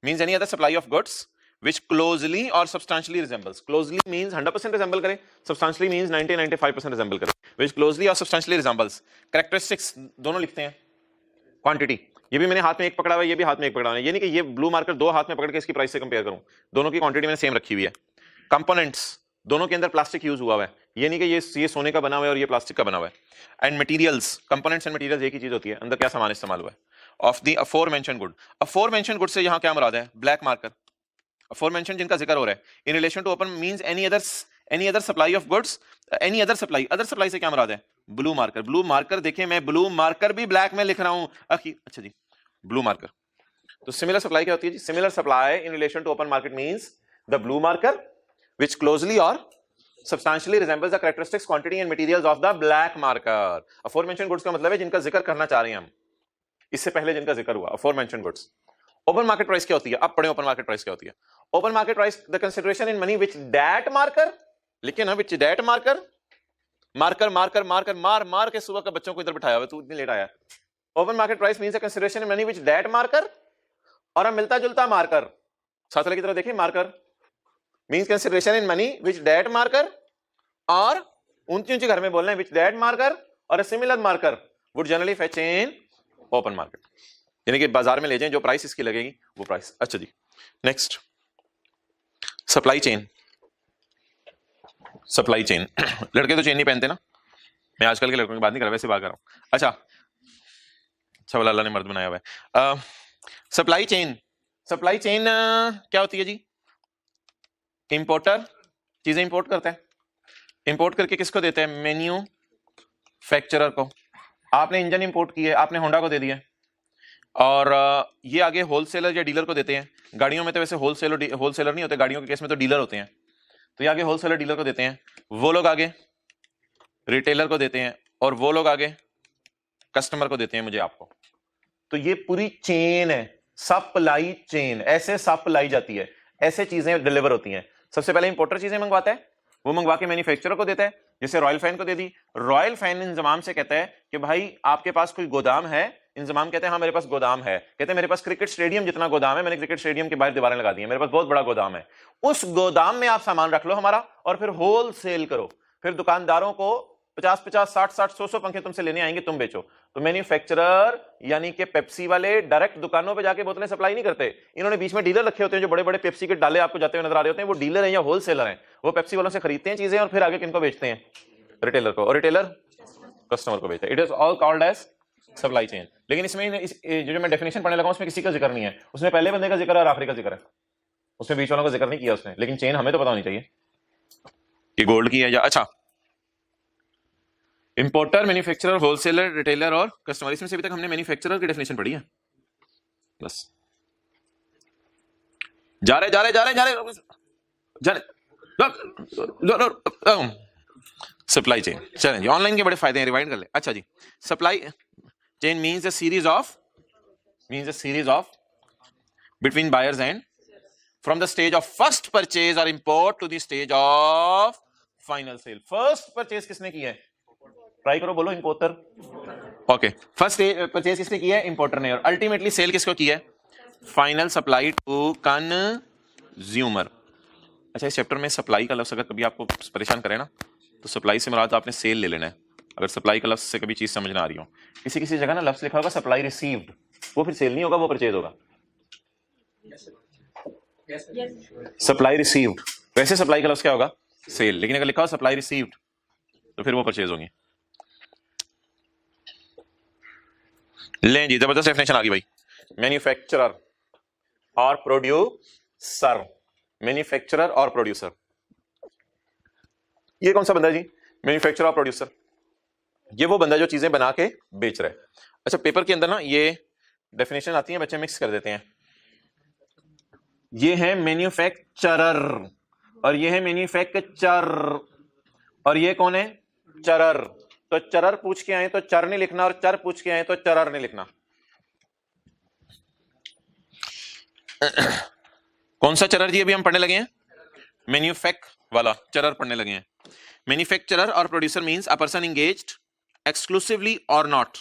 Means any other supply of goods which closely or substantially resembles। closely means 100% resemble करे, substantially means 90-95% resemble करे। which closely or substantially resembles। characteristics दोनों लिखते हैं। क्वांटिटी, ये भी मैंने हाथ में एक पकड़ा हुआ है, ये भी हाथ में एक पकड़ा हुआ है, ये नहीं कि ये ब्लू मार्कर दो हाथ में पकड़ के इसकी प्राइस से कंपेयर करूं, दोनों की क्वांटिटी मैंने सेम रखी हुई है। कंपोनेंट्स, दोनों के अंदर प्लास्टिक यूज हुआ हुआ है, ये नहीं कि ये सोने का बना हुआ है और ये प्लास्टिक का बना हुआ है। And materials, components and materials एक ही चीज होती है, अंदर क्या सामान इस्तेमाल हुआ है। Of the aforementioned good. Aforementioned good से यहां क्या मुराद है? Black marker. अफोरमेंशन्ड जिनका जिक्र हो रहा है in relation to open means any other supply of goods, any other supply. Other supply से क्या मुराद है? Blue marker. ब्लू मार्कर देखें, मैं ब्लू मार्कर भी ब्लैक में लिख रहा हूं। अच्छा जी, ब्लू मार्कर। तो सिमिलर सप्लाई क्या होती है जी? Similar supply in relation to open market means the blue marker which closely or substantially resembles the characteristics, quantity and materials of the black marker। aforementioned goods का मतलब है जिनका जिक्र करना चाह रहे हैं हम, इससे पहले जिनका जिक्र हुआ। aforementioned goods। Open market price क्या होती है? अब पढ़े ओपन मार्केट प्राइस क्या होती है। Open market price the consideration in money which that marker, लिखे ना, which that marker, marker marker marker मार मार के सुबह का बच्चों को इधर बिठाया हुआ, तू इतनी लेट आया। Open market price means the consideration in money which that marker, और अब मिलता जुलता मार्कर, साथ वाले की तरह देखिए, marker means consideration in money which that marker, और ऊंची ऊंची घर में बोलना है which that marker और a similar marker would generally fetch in open market। यानी कि बाजार में ले जाएं, जो प्राइस इसकी लगेगी वो प्राइस। अच्छा जी, next supply chain. Supply chain लड़के तो चेन नहीं पहनते ना, मैं आजकल के लड़कों की बात नहीं कर रहा, वैसे बात कर रहा हूं। अच्छा अच्छा, वाला अल्लाह ने मर्द बनाया हुआ है। सप्लाई चेन, सप्लाई चेन क्या होती है जी? इंपोर्टर चीजें इंपोर्ट करता है, इंपोर्ट करके किसको देता है? मैन्युफैक्चरर को। आपने इंजन इंपोर्ट किए, आपने होंडा को दे दिया, और ये आगे होलसेलर या डीलर को देते हैं। गाड़ियों में तो वैसे होलसेलर नहीं होते, गाड़ियों के केस में तो डीलर होते हैं। तो ये आगे होलसेलर डीलर को देते हैं, वो लोग आगे रिटेलर को देते हैं, और वो लोग आगे कस्टमर को देते हैं, मुझे आपको। तो ये पूरी चेन है, सप्लाई चेन। ऐसे सप्लाई जाती है, ऐसे चीजें डिलीवर होती हैं। सबसे पहले इंपोर्टर चीजें मंगवाता है, वो मंगवा के मैन्युफैक्चरर को देता है, जैसे रॉयल फैन को दे दी। रॉयल फैन इंजमाम से कहता है कि भाई आपके पास कोई गोदाम है? इंजमाम कहते हैं हाँ मेरे पास गोदाम है। कहते हैं मेरे पास क्रिकेट स्टेडियम जितना गोदाम है, मैंने क्रिकेट स्टेडियम के बाहर दीवारें लगा दी हैं, मेरे पास बहुत बड़ा गोदाम है। उस गोदाम में आप सामान रख लो हमारा, और फिर होल सेल करो। फिर दुकानदारों को 50-50, 60-60, 100-100 पंखे तुमसे लेने आएंगे, तुम बेचो। तो मैन्युफैक्चरर यानी कि पेप्सी वाले डायरेक्ट दुकानों पे जाके बोतलें सप्लाई नहीं करते, इन्होंने बीच में डीलर रखे होते हैं, जो बड़े बड़े पेप्सी के डाले आपको जाते हुए नजर आ रहे होते हैं, वो डीलर हैं या होलसेलर हैं। वो पेप्सी वालों से खरीदते हैं चीजें और फिर आगे किनको बेचते हैं? रिटेलर को, और रिटेलर कस्टमर को बेचते हैं। It is all called as supply chain. लेकिन इसमें जो मैं डेफिनेशन पढ़ने लगा उसमें किसी का जिक्र नहीं है, उसमें पहले बंदे का जिक्र है और आखिरी का जिक्र है, उसमें बीच वालों का जिक्र नहीं किया उसने। लेकिन चेन हमें तो पता होनी चाहिए कि गोल्ड की है या। अच्छा, इंपोर्टर, मैन्युफैक्चरर, होलसेलर, रिटेलर और कस्टमर। इसमें से अभी तक हमने मैन्युफैक्चरर की डेफिनेशन पढ़ी है बस। जा रहे सप्लाई चेन। चलें जी, ऑनलाइन के बड़े फायदे हैं, रिवाइंड कर ले। अच्छा जी, supply chain means a series of between buyers and from the stage of first purchase और import to the stage of final sale. First purchase किसने की है? ट्राई करो, बोलो इंपोर्टर। ओके, फर्स्ट परचेज किसने की है? इंपोर्टर ने। और अल्टीमेटली सेल किसको की है? Final supply to consumer. अच्छा, इस चैप्टर में सप्लाई का लफ्ज अगर कभी आपको परेशान करे ना, तो सप्लाई से मुराद आपने सेल ले लेना है। अगर सप्लाई का लफ्ज से कभी चीज समझ ना आ रही हो, किसी किसी जगह ना लफ्ज लिखा होगा सप्लाई रिसीव्ड, वो फिर सेल नहीं होगा, वो परचेज होगा। सप्लाई रिसीव्ड, वैसे सप्लाई का लफ्ज क्या होगा? सेल। लेकिन अगर लिखा हो सप्लाई रिसीव्ड तो फिर वो परचेज होगी। लें जी, जबरदस्त डेफिनेशन आ गई भाई। मैन्युफैक्चरर और प्रोड्यूसर, मैन्युफैक्चरर और प्रोड्यूसर, ये कौन सा बंदा है जी? मैन्युफैक्चरर और प्रोड्यूसर, ये वो बंदा जो चीजें बना के बेच रहा है। अच्छा, पेपर के अंदर ना ये डेफिनेशन आती है, बच्चे मिक्स कर देते हैं। ये है मैन्युफैक्चरर और ये है मैन्युफैक्चर, और ये कौन है? चरर। तो चरर पूछ के आए तो चर नहीं लिखना, और चर पूछ के आए तो चरर नहीं लिखना। कौन सा चरर जी? अभी हम पढ़ने लगे हैं मैन्युफैक्ट वाला चरर पढ़ने लगे हैं। मैन्युफैक्चरर और producer means a person engaged exclusively और नॉट।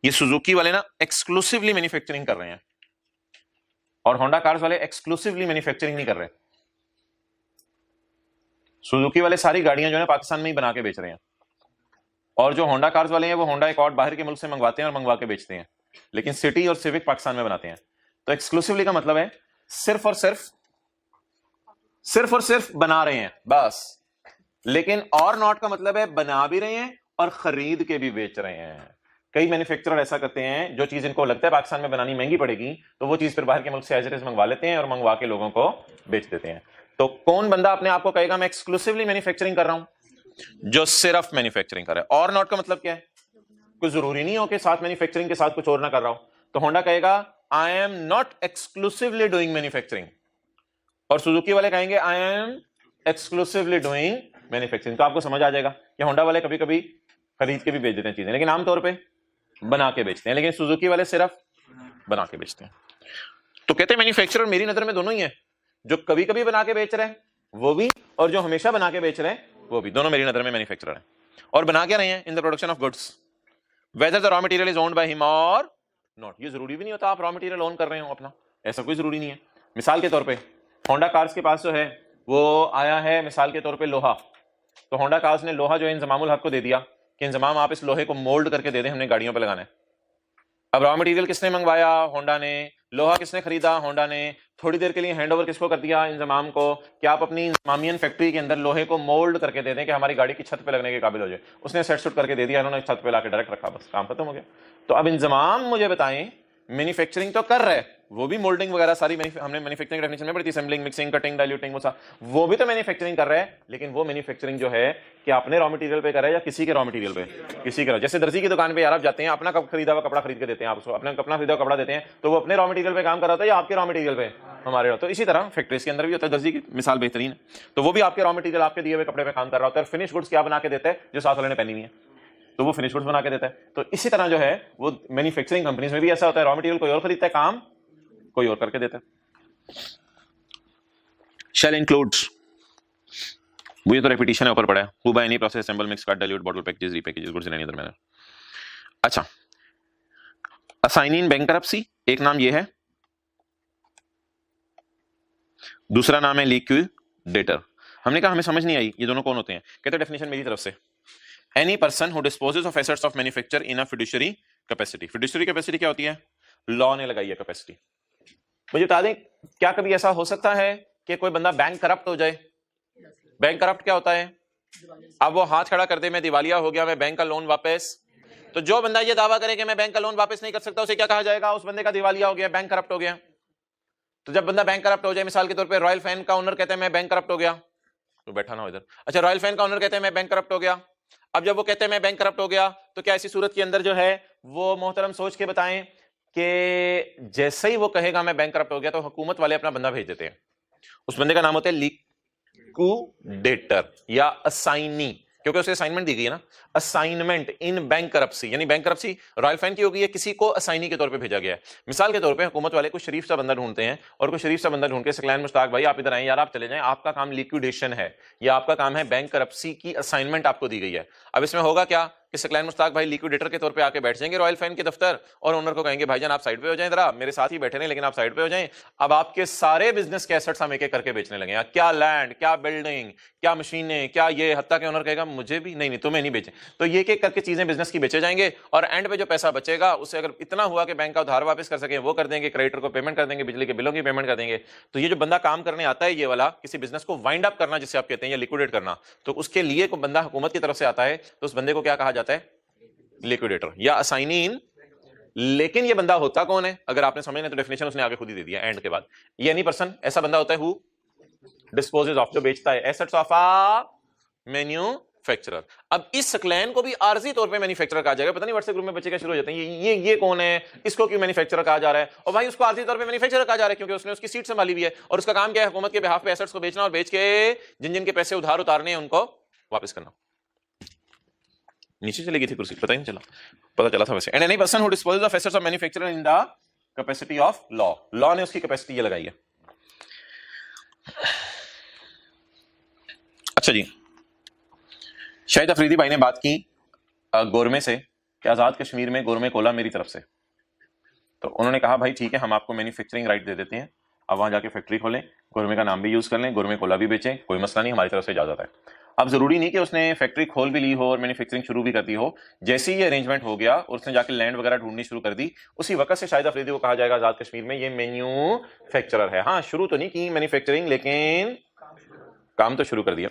ये सुजुकी वाले ना एक्सक्लूसिवली मैन्युफैक्चरिंग कर रहे हैं, और होंडा कार्स वाले एक्सक्लूसिवली मैन्युफैक्चरिंग नहीं कर रहे। सुजुकी वाले सारी गाड़ियां जो है पाकिस्तान में ही बना के बेच रहे हैं, और जो होंडा कार्स वाले हैं वो होंडा अकॉर्ड बाहर के मुल्क से मंगवाते हैं और मंगवा के बेचते हैं, लेकिन सिटी और सिविक पाकिस्तान में बनाते हैं। तो एक्सक्लूसिवली का मतलब है सिर्फ और सिर्फ बना रहे हैं बस। लेकिन और नॉट का मतलब है बना भी रहे हैं और खरीद के भी बेच रहे हैं। कई मैन्युफैक्चरर ऐसा करते हैं, जो चीज इनको लगता है पाकिस्तान में बनानी महंगी पड़ेगी, तो वो चीज फिर बाहर के मुल्क से एज इट इज मंगवा लेते हैं और मंगवा के लोगों को बेच देते हैं। तो कौन बंदा अपने आप को कहेगा मैं एक्सक्लूसिवली मैन्युफैक्चरिंग कर रहा हूं? जो सिर्फ मैन्युफैक्चरिंग कर रहा है। और नॉट का मतलब क्या है? कुछ जरूरी नहीं हो कि साथ मैन्युफैक्चरिंग के साथ कुछ और ना कर रहा हो। तो होंडा कहेगा I am not exclusively doing manufacturing, और सुजुकी वाले कहेंगे I am exclusively doing manufacturing. तो आपको समझ आ जाएगा कि होंडा वाले कभी कभी खरीद के भी बेच देते हैं चीजें, लेकिन आमतौर पर बना के बेचते हैं। लेकिन सुजुकी वाले सिर्फ बना के बेचते हैं। तो कहते हैं मैन्युफैक्चरर मेरी नजर में दोनों ही है, जो कभी कभी बना के बेच रहे हैं वो भी, और जो हमेशा बना के बेच रहे हैं वो भी, दोनों मेरी नजर में मैन्युफैक्चरर हैं। और बना क्या रहे हैं? In the production of goods, whether the raw material is owned by him और नॉट। ये जरूरी भी नहीं होता आप रॉ मटेरियल ओन कर रहे हो अपना, ऐसा कोई जरूरी नहीं है। मिसाल के तौर पे होंडा कार्स के पास जो है वो आया है मिसाल के तौर पे लोहा, तो होंडा कार्स ने लोहा जो है इंजमामुल हक को दे दिया कि इंजमाम आप इस लोहे को मोल्ड करके दे दें, हमने गाड़ियों पे लगाना है। अब रॉ मटेरियल किसने मंगवाया? होंडा ने। लोहा किसने खरीदा? होंडा ने। थोड़ी देर के लिए हैंडओवर किसको कर दिया? इंजमाम को, कि आप अपनी इंजमामियन फैक्ट्री के अंदर लोहे को मोल्ड करके दे दें कि हमारी गाड़ी की छत पे लगने के काबिल हो जाए। उसने सेट सुट करके दे दिया, उन्होंने छत पे लाके डायरेक्ट रखा, बस काम खत्म हो गया। तो अब इंजमाम मुझे बताएं, मैन्युफैक्चरिंग तो कर रहे, वो भी मोल्डिंग वगैरह सारी हमने मैन्युफैक्चरिंग डेफिनेशन में पढ़ी थी, असेंबलिंग, मिक्सिंग, कटिंग, डाइल्यूटिंग, वो भी तो मैन्युफैक्चरिंग कर रहे हैं। लेकिन वो मैन्युफैक्चरिंग जो है कि अपने रॉ मटेरियल पे कर रहे हैं या किसी के रॉ मटेरियल पे? किसी का। जैसे दर्जी की दुकान पे यार आप जाते हैं, अपना खरीदा हुआ कपड़ा खरीद के देते हैं, आप उसको अपना खरीदा हुआ कपड़ा देते हैं, तो वो अपने रॉ मटेरियल पे काम कर रहा था या आपके रॉ मटेरियल पे? हमारे। तो इसी तरह फैक्ट्रीज के अंदर भी होता है, दर्जी की मिसाल बेहतरीन है, तो वो भी आपके रॉ मटेरियल आपके दिए हुए कपड़े पे काम कर रहा होता है। फिनिश गुड्स क्या बना के देता है? जो साथ वाले ने पहनी हुई है, तो वो फिनिश गुड्स बना के देता है। तो इसी तरह जो है वो मैन्युफैक्चरिंग कंपनीज में भी ऐसा होता है, रॉ मटेरियल कोई और खरीदता है, काम कोई और करके देता है। शेल इंक्लूड्स, वो ये तो रेपिटेशन है, ऊपर पड़ा है, who by any process assemble mix cut dilute bottle packages repackages goods in any other manner. अच्छा, असाइनी इन बैंकरप्सी एक नाम ये है, दूसरा नाम है लिक्विडेटर। हमने कहा हमें समझ नहीं आई ये दोनों कौन होते हैं, कहते डेफिनेशन मेरी तरफ से, any person who dispossess of assets of manufacture in a fiduciary capacity. Fiduciary capacity क्या होती है? लॉ ने लगाई है कैपेसिटी। मुझे बता दें, क्या कभी ऐसा हो सकता है कि कोई बंदा बैंक करप्ट हो जाए? बैंक करप्ट क्या होता है? अब वो हाथ खड़ा कर दे मैं दिवालिया हो गया, मैं बैंक का लोन वापस। तो जो बंदा ये दावा करे कि मैं बैंक का लोन वापस नहीं कर सकता, उसे क्या कहा जाएगा? उस बंदे का दिवालिया हो गया, बैंक करप्ट हो गया। तो जब बंदा बैंक करप्ट हो जाए, मिसाल के तौर पे रॉयल फैन का ओनर कहते हैं मैं बैंक करप्ट हो गया, तो बैठा ना हो इधर। अच्छा, रॉयल फैन का ओनर कहते हैं मैं बैंक करप्ट हो गया। अब जब वो कहते हैं मैं बैंक करप्ट हो गया, तो क्या ऐसी सूरत के अंदर जो है वो मोहतरम सोच के बताएं कि जैसे ही वो कहेगा मैं बैंक करप्ट हो गया, तो हुकूमत वाले अपना बंदा भेज देते हैं। उस बंदे का नाम होता है लिक्विडेटर या असाइनी, क्योंकि उसे असाइनमेंट दी गई है ना, असाइनमेंट इन बैंकरप्सी, यानी बैंकरप्सी रॉयल फैन की होगी है, किसी को असाइनी के तौर पे भेजा गया है। मिसाल के तौर पे हुकूमत वाले कुछ शरीफ सा बंदा ढूंढते हैं, और कुछ शरीफ सा बंदा ढूंढ के सकलैन मुश्ताक भाई आप इधर आए यार, आप चले जाएं, आपका काम लिक्विडेशन है या आपका काम है बैंकरप्सी की असाइनमेंट आपको दी गई है। अब इसमें होगा क्या कि सकलैन मुश्ताक भाई लिक्विडेटर के तौर पे आके बैठ जाएंगे रॉयल फैन के दफ्तर और ओनर को कहेंगे भाईजान आप साइड पे हो जाएं, जरा मेरे साथ ही बैठे नहीं लेकिन आप साइड पे हो जाएं, अब आपके सारे बिजनेस के एसेट्स हम एक एक करके बेचने लगे, क्या लैंड, क्या बिल्डिंग, क्या मशीनें, क्या ये, हत्ता के ओनर कहेगा मुझे भी नहीं, तुम्हें नहीं बेचे। तो ये एक करके चीजें बिजनेस की बेचे जाएंगे और एंड पे जो पैसा बचेगा उससे अगर इतना हुआ कि बैंक का उधार वापस कर सके वो कर देंगे, क्रेडिटर को पेमेंट कर देंगे, बिजली के बिलों की पेमेंट कर देंगे। तो ये जो बंदा काम करने आता है ये वाला, किसी बिजनेस को वाइंड अप करना जिसे आप कहते हैं या लिक्विडेट करना, तो उसके लिए कोई बंदा हुकूमत की तरफ से आता है तो उस बंदे को क्या कहा जाता है? लिक्विडेटर या असाइनी इन। लेकिन ये बंदा होता कौन है? अगर आपने समझना तो डेफिनेशन उसने आगे खुद ही दे दिया एंड के बाद। ये एनी पर्सन ऐसा बंदा होता है हु डिस्पोजेस ऑफ, जो बेचता है एसेट्स ऑफ अ मैन्युफैक्चरर। अब इस सकलैन को भी आर्जी तौर पे मैन्युफैक्चरर कहा जाएगा। पता नहीं व्हाट्सएप ग्रुप में बच्चे क्या शुरू हो जाते हैं, ये कौन है, इसको क्यों मैन्युफैक्चरर कहा जा रहा है? और भाई उसको आर्जी तौर पे मैन्युफैक्चरर कहा जा रहा है क्योंकि उसने उसकी सीट संभाली हुई है और उसका काम क्या है? हुकूमत के बिहाफ पे एसेट्स को बेचना और बेच के जिन जिन के पैसे उधार उतारने हैं उनको वापस करना। नीचे चली गई थी कुर्सी, पता ही नहीं चला, पता चला था वैसे। And any person who dispossess of assets of manufacturer in the capacity of law, law ने उसकी कैपेसिटी ये लगाई है। अच्छा जी, शाहिद अफरीदी भाई ने बात की गोरमे से कि आजाद कश्मीर में गोरमे कोला मेरी तरफ से, तो उन्होंने कहा भाई ठीक है हम आपको मैन्युफैक्चरिंग राइट दे देते हैं, अब वहां जाके फैक्ट्री खोलें, गोरमे का नाम भी यूज कर लें, गोरमे कोला भी बेचें, कोई मसला नहीं, हमारी तरफ से इजाजत है। अब जरूरी नहीं कि उसने फैक्ट्री खोल भी ली हो और मैन्युफैक्चरिंग शुरू भी कर दी हो, जैसे ही ये अरेंजमेंट हो गया और उसने जाके लैंड वगैरह ढूंढनी शुरू कर दी, उसी वक्त से शाहिद अफरीदी को कहा जाएगा आजाद कश्मीर में ये मैन्युफैक्चरर है। हाँ शुरू तो नहीं की मैन्युफैक्चरिंग, लेकिन काम तो शुरू कर दिया।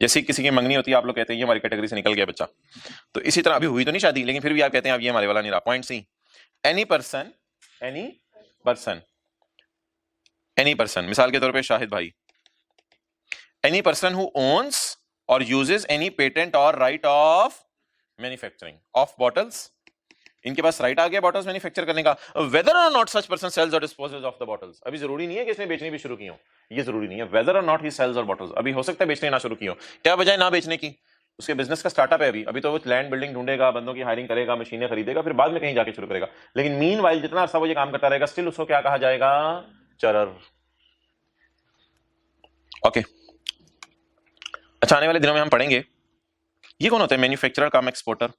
जैसे किसी की मंगनी होती है, आप लोग कहते हैं ये हमारी कैटेगरी से निकल गया बच्चा, तो इसी तरह अभी हुई तो नहीं शादी, लेकिन फिर भी आप कहते हैं अब ये हमारे वाला नहीं रहा। पॉइंट सी, एनी पर्सन, मिसाल के तौर पे शाहिद भाई, एनी पर्सन हु ओन्स और यूजेस एनी पेटेंट और right of manufacturing of bottles, इनके पास राइट आ गया बॉटल्स मैन्युफैक्चर करने का, वेदर और नॉट सच पर्सन सेल्स और डिस्पोजेस ऑफ द बॉटल्स। अभी जरूरी नहीं है कि इसने बेचनी भी शुरू की हो, ये जरूरी नहीं है, वेदर और नॉट ही सेल्स और बॉटल्स, अभी हो सकता है बेचने ना शुरू की हो। क्या वजह ना बेचने की? उसके बिजनेस का स्टार्टअप है अभी तो वो लैंड बिल्डिंग ढूंढेगा, बंदों की हायरिंग करेगा, मशीनें खरीदेगा, फिर बाद में कहीं जाके शुरू करेगा। लेकिन मीनवाइल जितना अरसा वो ये काम करता रहेगा स्टिल उसको क्या कहा जाएगा? चरर। ओके, अच्छा आने वाले दिनों में हम पढ़ेंगे ये कौन होता है मैन्युफैक्चरर कम एक्सपोर्टर।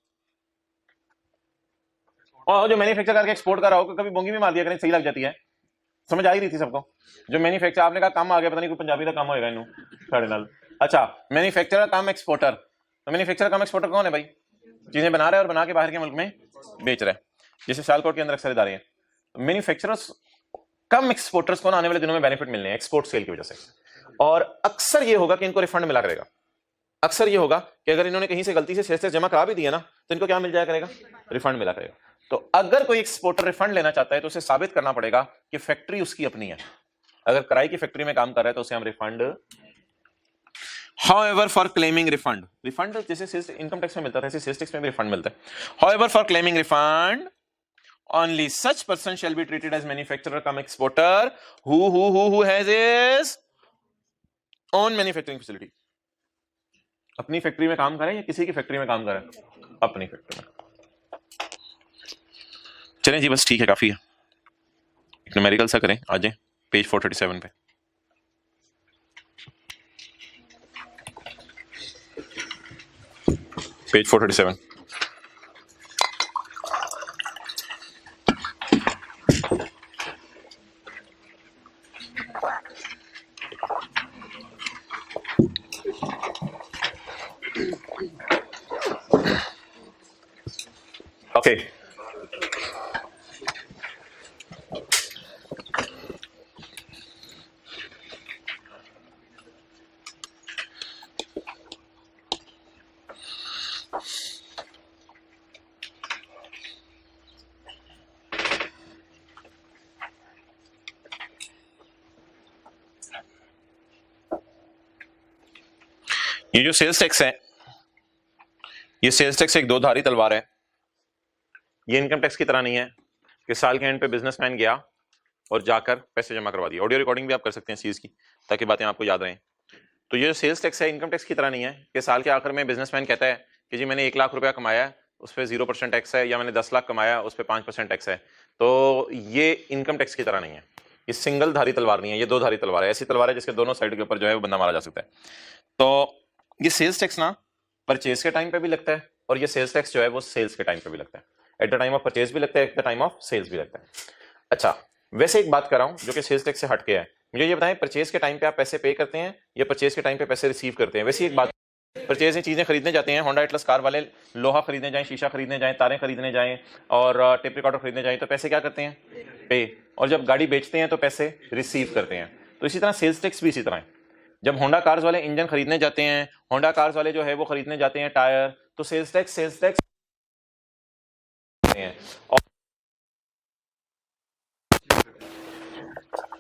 और जो मैन्युफैक्चर करके एक्सपोर्ट कर रहा हो कभी बोंगी में मार दिया करें, सही लग जाती है, समझ आ ही रही थी सबको। जो मैन्युफैक्चर आपने कहा काम आ गया, पता नहीं कोई पंजाबी का काम होएगा इनू साढ़े नाल। अच्छा मैन्युफैक्चरर कम एक्सपोर्टर, तो मैन्युफैक्चरर कम एक्सपोर्टर कौन है भाई? चीजें बना रहा है और बना के बाहर के मुल्क में बेच रहा है, जैसे सियालकोट के अंदर अक्सर इदारे हैं। मैन्युफैक्चरर्स कम एक्सपोर्टर्स को आने वाले दिनों में बेनिफिट मिलने हैं एक्सपोर्ट सेल की वजह से, और अक्सर ये होगा कि इनको रिफंड मिला करेगा। अक्सर ये होगा कि अगर इन्होंने कहीं से गलती से सेल्स जमा करा भी दिया ना तो इनको क्या मिल जाया करेगा? रिफंड मिला करेगा। तो अगर कोई एक्सपोर्टर रिफंड लेना चाहता है तो उसे साबित करना पड़ेगा कि फैक्ट्री उसकी अपनी है। अगर किराए की फैक्ट्री में काम कर रहा है तो उसे हम refund, however for claiming refund जैसे सेल्स इनकम टैक्स में मिलता था ऐसे सेल्स टैक्स में भी रिफंड मिलता है। However for claiming refund only such person shall be treated as manufacturer cum exporter who has his own manufacturing facility। अपनी फैक्ट्री में काम करे या किसी की फैक्ट्री में काम करे? अपनी फैक्ट्री में। चलें जी बस ठीक है, काफी है। एक न्यूमेरिकल सा करें, आ जाए पेज 437 पे। पेज 437। ओके ये जो सेल्स टैक्स है, ये सेल्स टैक्स एक दो धारी तलवार है। ये इनकम टैक्स की तरह नहीं है कि साल के एंड पे बिजनेसमैन गया और जाकर पैसे जमा करवा दिए। ऑडियो रिकॉर्डिंग भी आप कर सकते हैं इस चीज की ताकि बातें आपको याद रहें। तो ये जो सेल्स टैक्स है इनकम टैक्स की तरह नहीं है कि साल के आखिर में बिजनेसमैन कहता है कि जी मैंने 1 लाख रुपया कमाया उस पर 0% टैक्स है, या मैंने 10 लाख कमाया उस पर 5% टैक्स है। तो ये इनकम टैक्स की तरह नहीं है, ये सिंगल धारी तलवार नहीं है, ये दो धारी तलवार है। ऐसी तलवार है जिसके दोनों साइड के ऊपर जो है वो बंदा मारा जा सकता है। तो ये सेल्स टैक्स ना परचेज के टाइम पे भी लगता है और ये सेल्स टैक्स जो है वो सेल्स के टाइम पे भी लगता है, at the time of purchase भी लगता है, at the time of sales भी लगता है। अच्छा, वैसे एक बात कर रहा हूं जो कि सेल्स टैक्स से हट के है, मुझे ये बताएं परचेज के टाइम पे आप पैसे पे करते हैं या परचेज के टाइम पे पैसे रिसीव करते हैं? वैसे एक बात, परचेज में चीजें खरीदने जाते हैं, होंडा एटलस कार वाले लोहा खरीदने जाएं, शीशा खरीदने जाएं, तारें खरीदने जाएं और टेप रिकॉर्डर खरीदने जाएं तो पैसे क्या करते हैं? पे। और जब गाड़ी बेचते हैं तो पैसे रिसीव करते हैं। तो इसी तरह सेल्स टैक्स भी इसी तरह है। जब होंडा कार्स वाले इंजन खरीदने जाते हैं, होंडा कार्स वाले जो है वो खरीदने जाते हैं टायर, तो सेल्स टैक्स हैं। और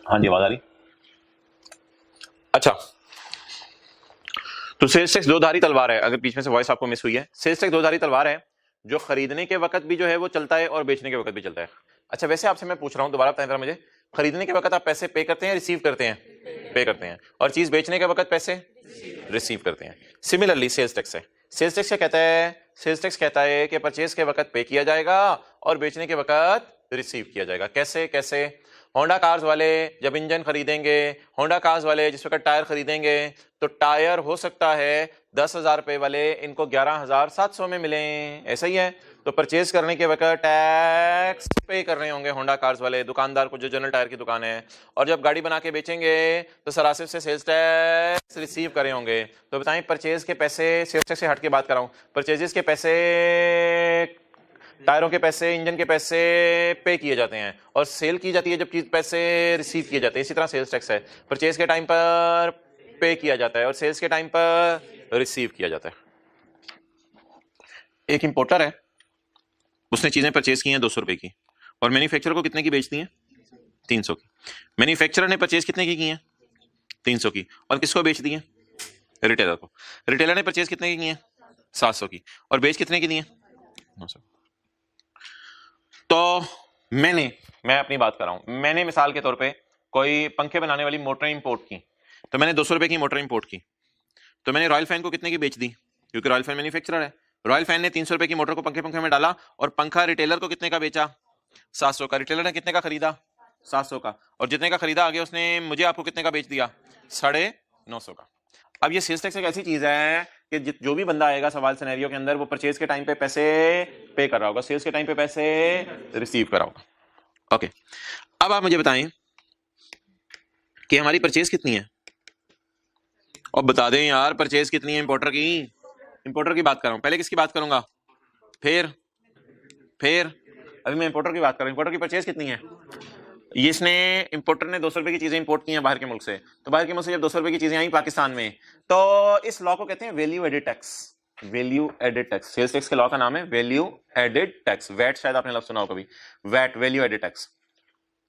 हाँ जी, आवाज आ रही? अच्छा, तो सेल्स टैक्स दो धारी तलवार है। अगर बीच में से वॉइस आपको मिस हुई है, सेल्स टैक्स दो धारी तलवार है जो खरीदने के वक्त भी जो है वो चलता है और बेचने के वक्त भी चलता है। अच्छा, वैसे आपसे मैं पूछ रहा हूं, दोबारा बताएं जरा मुझे, खरीदने के वक्त आप पैसे पे करते हैं, रिसीव करते हैं? पे करते हैं। और चीज बेचने के वक्त पैसे रिसीव करते हैं। सिमिलरली सेल्स टैक्स है। सेल्स टैक्स क्या कहता है? सेल्स टैक्स कहता है कि परचेज के वक्त पे किया जाएगा और बेचने के वक्त रिसीव किया जाएगा। कैसे कैसे? होंडा कार्स वाले जब इंजन खरीदेंगे, होंडा कार्स वाले जिस वक्त टायर खरीदेंगे, तो टायर हो सकता है 10,000 रुपए वाले इनको 11,700 में मिले, ऐसा ही है। तो परचेज करने के वक्त टैक्स पे कर रहे होंगे होंडा कार्स वाले दुकानदार को जो जनरल टायर की दुकान है, और जब गाड़ी बना के बेचेंगे तो सरासिर से सेल्स टैक्स रिसीव करे होंगे। तो बताएं, परचेज के पैसे, सेल्स टैक्स से हट के बात कर रहा हूं, परचेजेस के पैसे, टायरों के पैसे, इंजन के पैसे पे किए जाते हैं और सेल की जाती है जब चीज पैसे रिसीव किए जाते हैं। इसी तरह सेल्स टैक्स है, परचेज के टाइम पर पे किया जाता है और सेल्स के टाइम पर रिसीव किया जाता है। एक इंपोर्टर है, उसने चीजें परचेज की हैं 200 रुपए की और मैन्युफैक्चरर को कितने की बेचती हैं? 300 की। मैन्युफैक्चरर ने परचेज कितने की हैं? 300 की। और किसको बेच दी है? रिटेलर को। रिटेलर ने परचेज कितने की हैं? 700 की। और बेच कितने की दी है? 900। तो मैं अपनी बात कर रहा हूं, मैंने मिसाल के तौर पे कोई पंखे बनाने वाली मोटर इंपोर्ट की, तो मैंने 200 रुपए की मोटर इंपोर्ट की, तो मैंने रॉयल फैन को कितने की बेच दी? क्योंकि रॉयल फैन मैन्युफैक्चरर है। रॉयल फैन ने 300 रुपए की मोटर को पंखे में डाला और पंखा रिटेलर को कितने का बेचा? 700 का। रिटेलर ने कितने का खरीदा? 700 का। और जितने का खरीदा आगे उसने मुझे आपको कितने का बेच दिया? 950 का। अब ये सेल्स टैक्स एक ऐसी चीज है कि जो भी बंदा आएगा सवाल सिनेरियो के अंदर, वो परचेज के टाइम पे पैसे पे कर रहा होगा, सेल्स के टाइम पे पैसे रिसीव कर रहा होगा। ओके, अब आप मुझे बताएं कि हमारी परचेज कितनी है, और बता दें यार परचेज कितनी है इंपोर्टर की। इंपोर्टर की बात कर रहा हूं, पहले किसकी बात करूंगा? फिर अभी मैं इंपोर्टर की बात कर रहा हूं। इंपोर्टर की परचेज कितनी है? इसने, इंपोर्टर ने 200 रुपए की चीजें इंपोर्ट की हैं बाहर के मुल्क से, तो बाहर के मुल्क से जब 200 रुपए की चीजें आई पाकिस्तान में, तो इस लॉ को कहते हैं value added tax. Value added tax, sales tax के लॉ का नाम है वैल्यू एडेड टैक्स। वैट शायद आपने लफ्ज सुना हो कभी, वैट, वैल्यू एडेड टैक्स।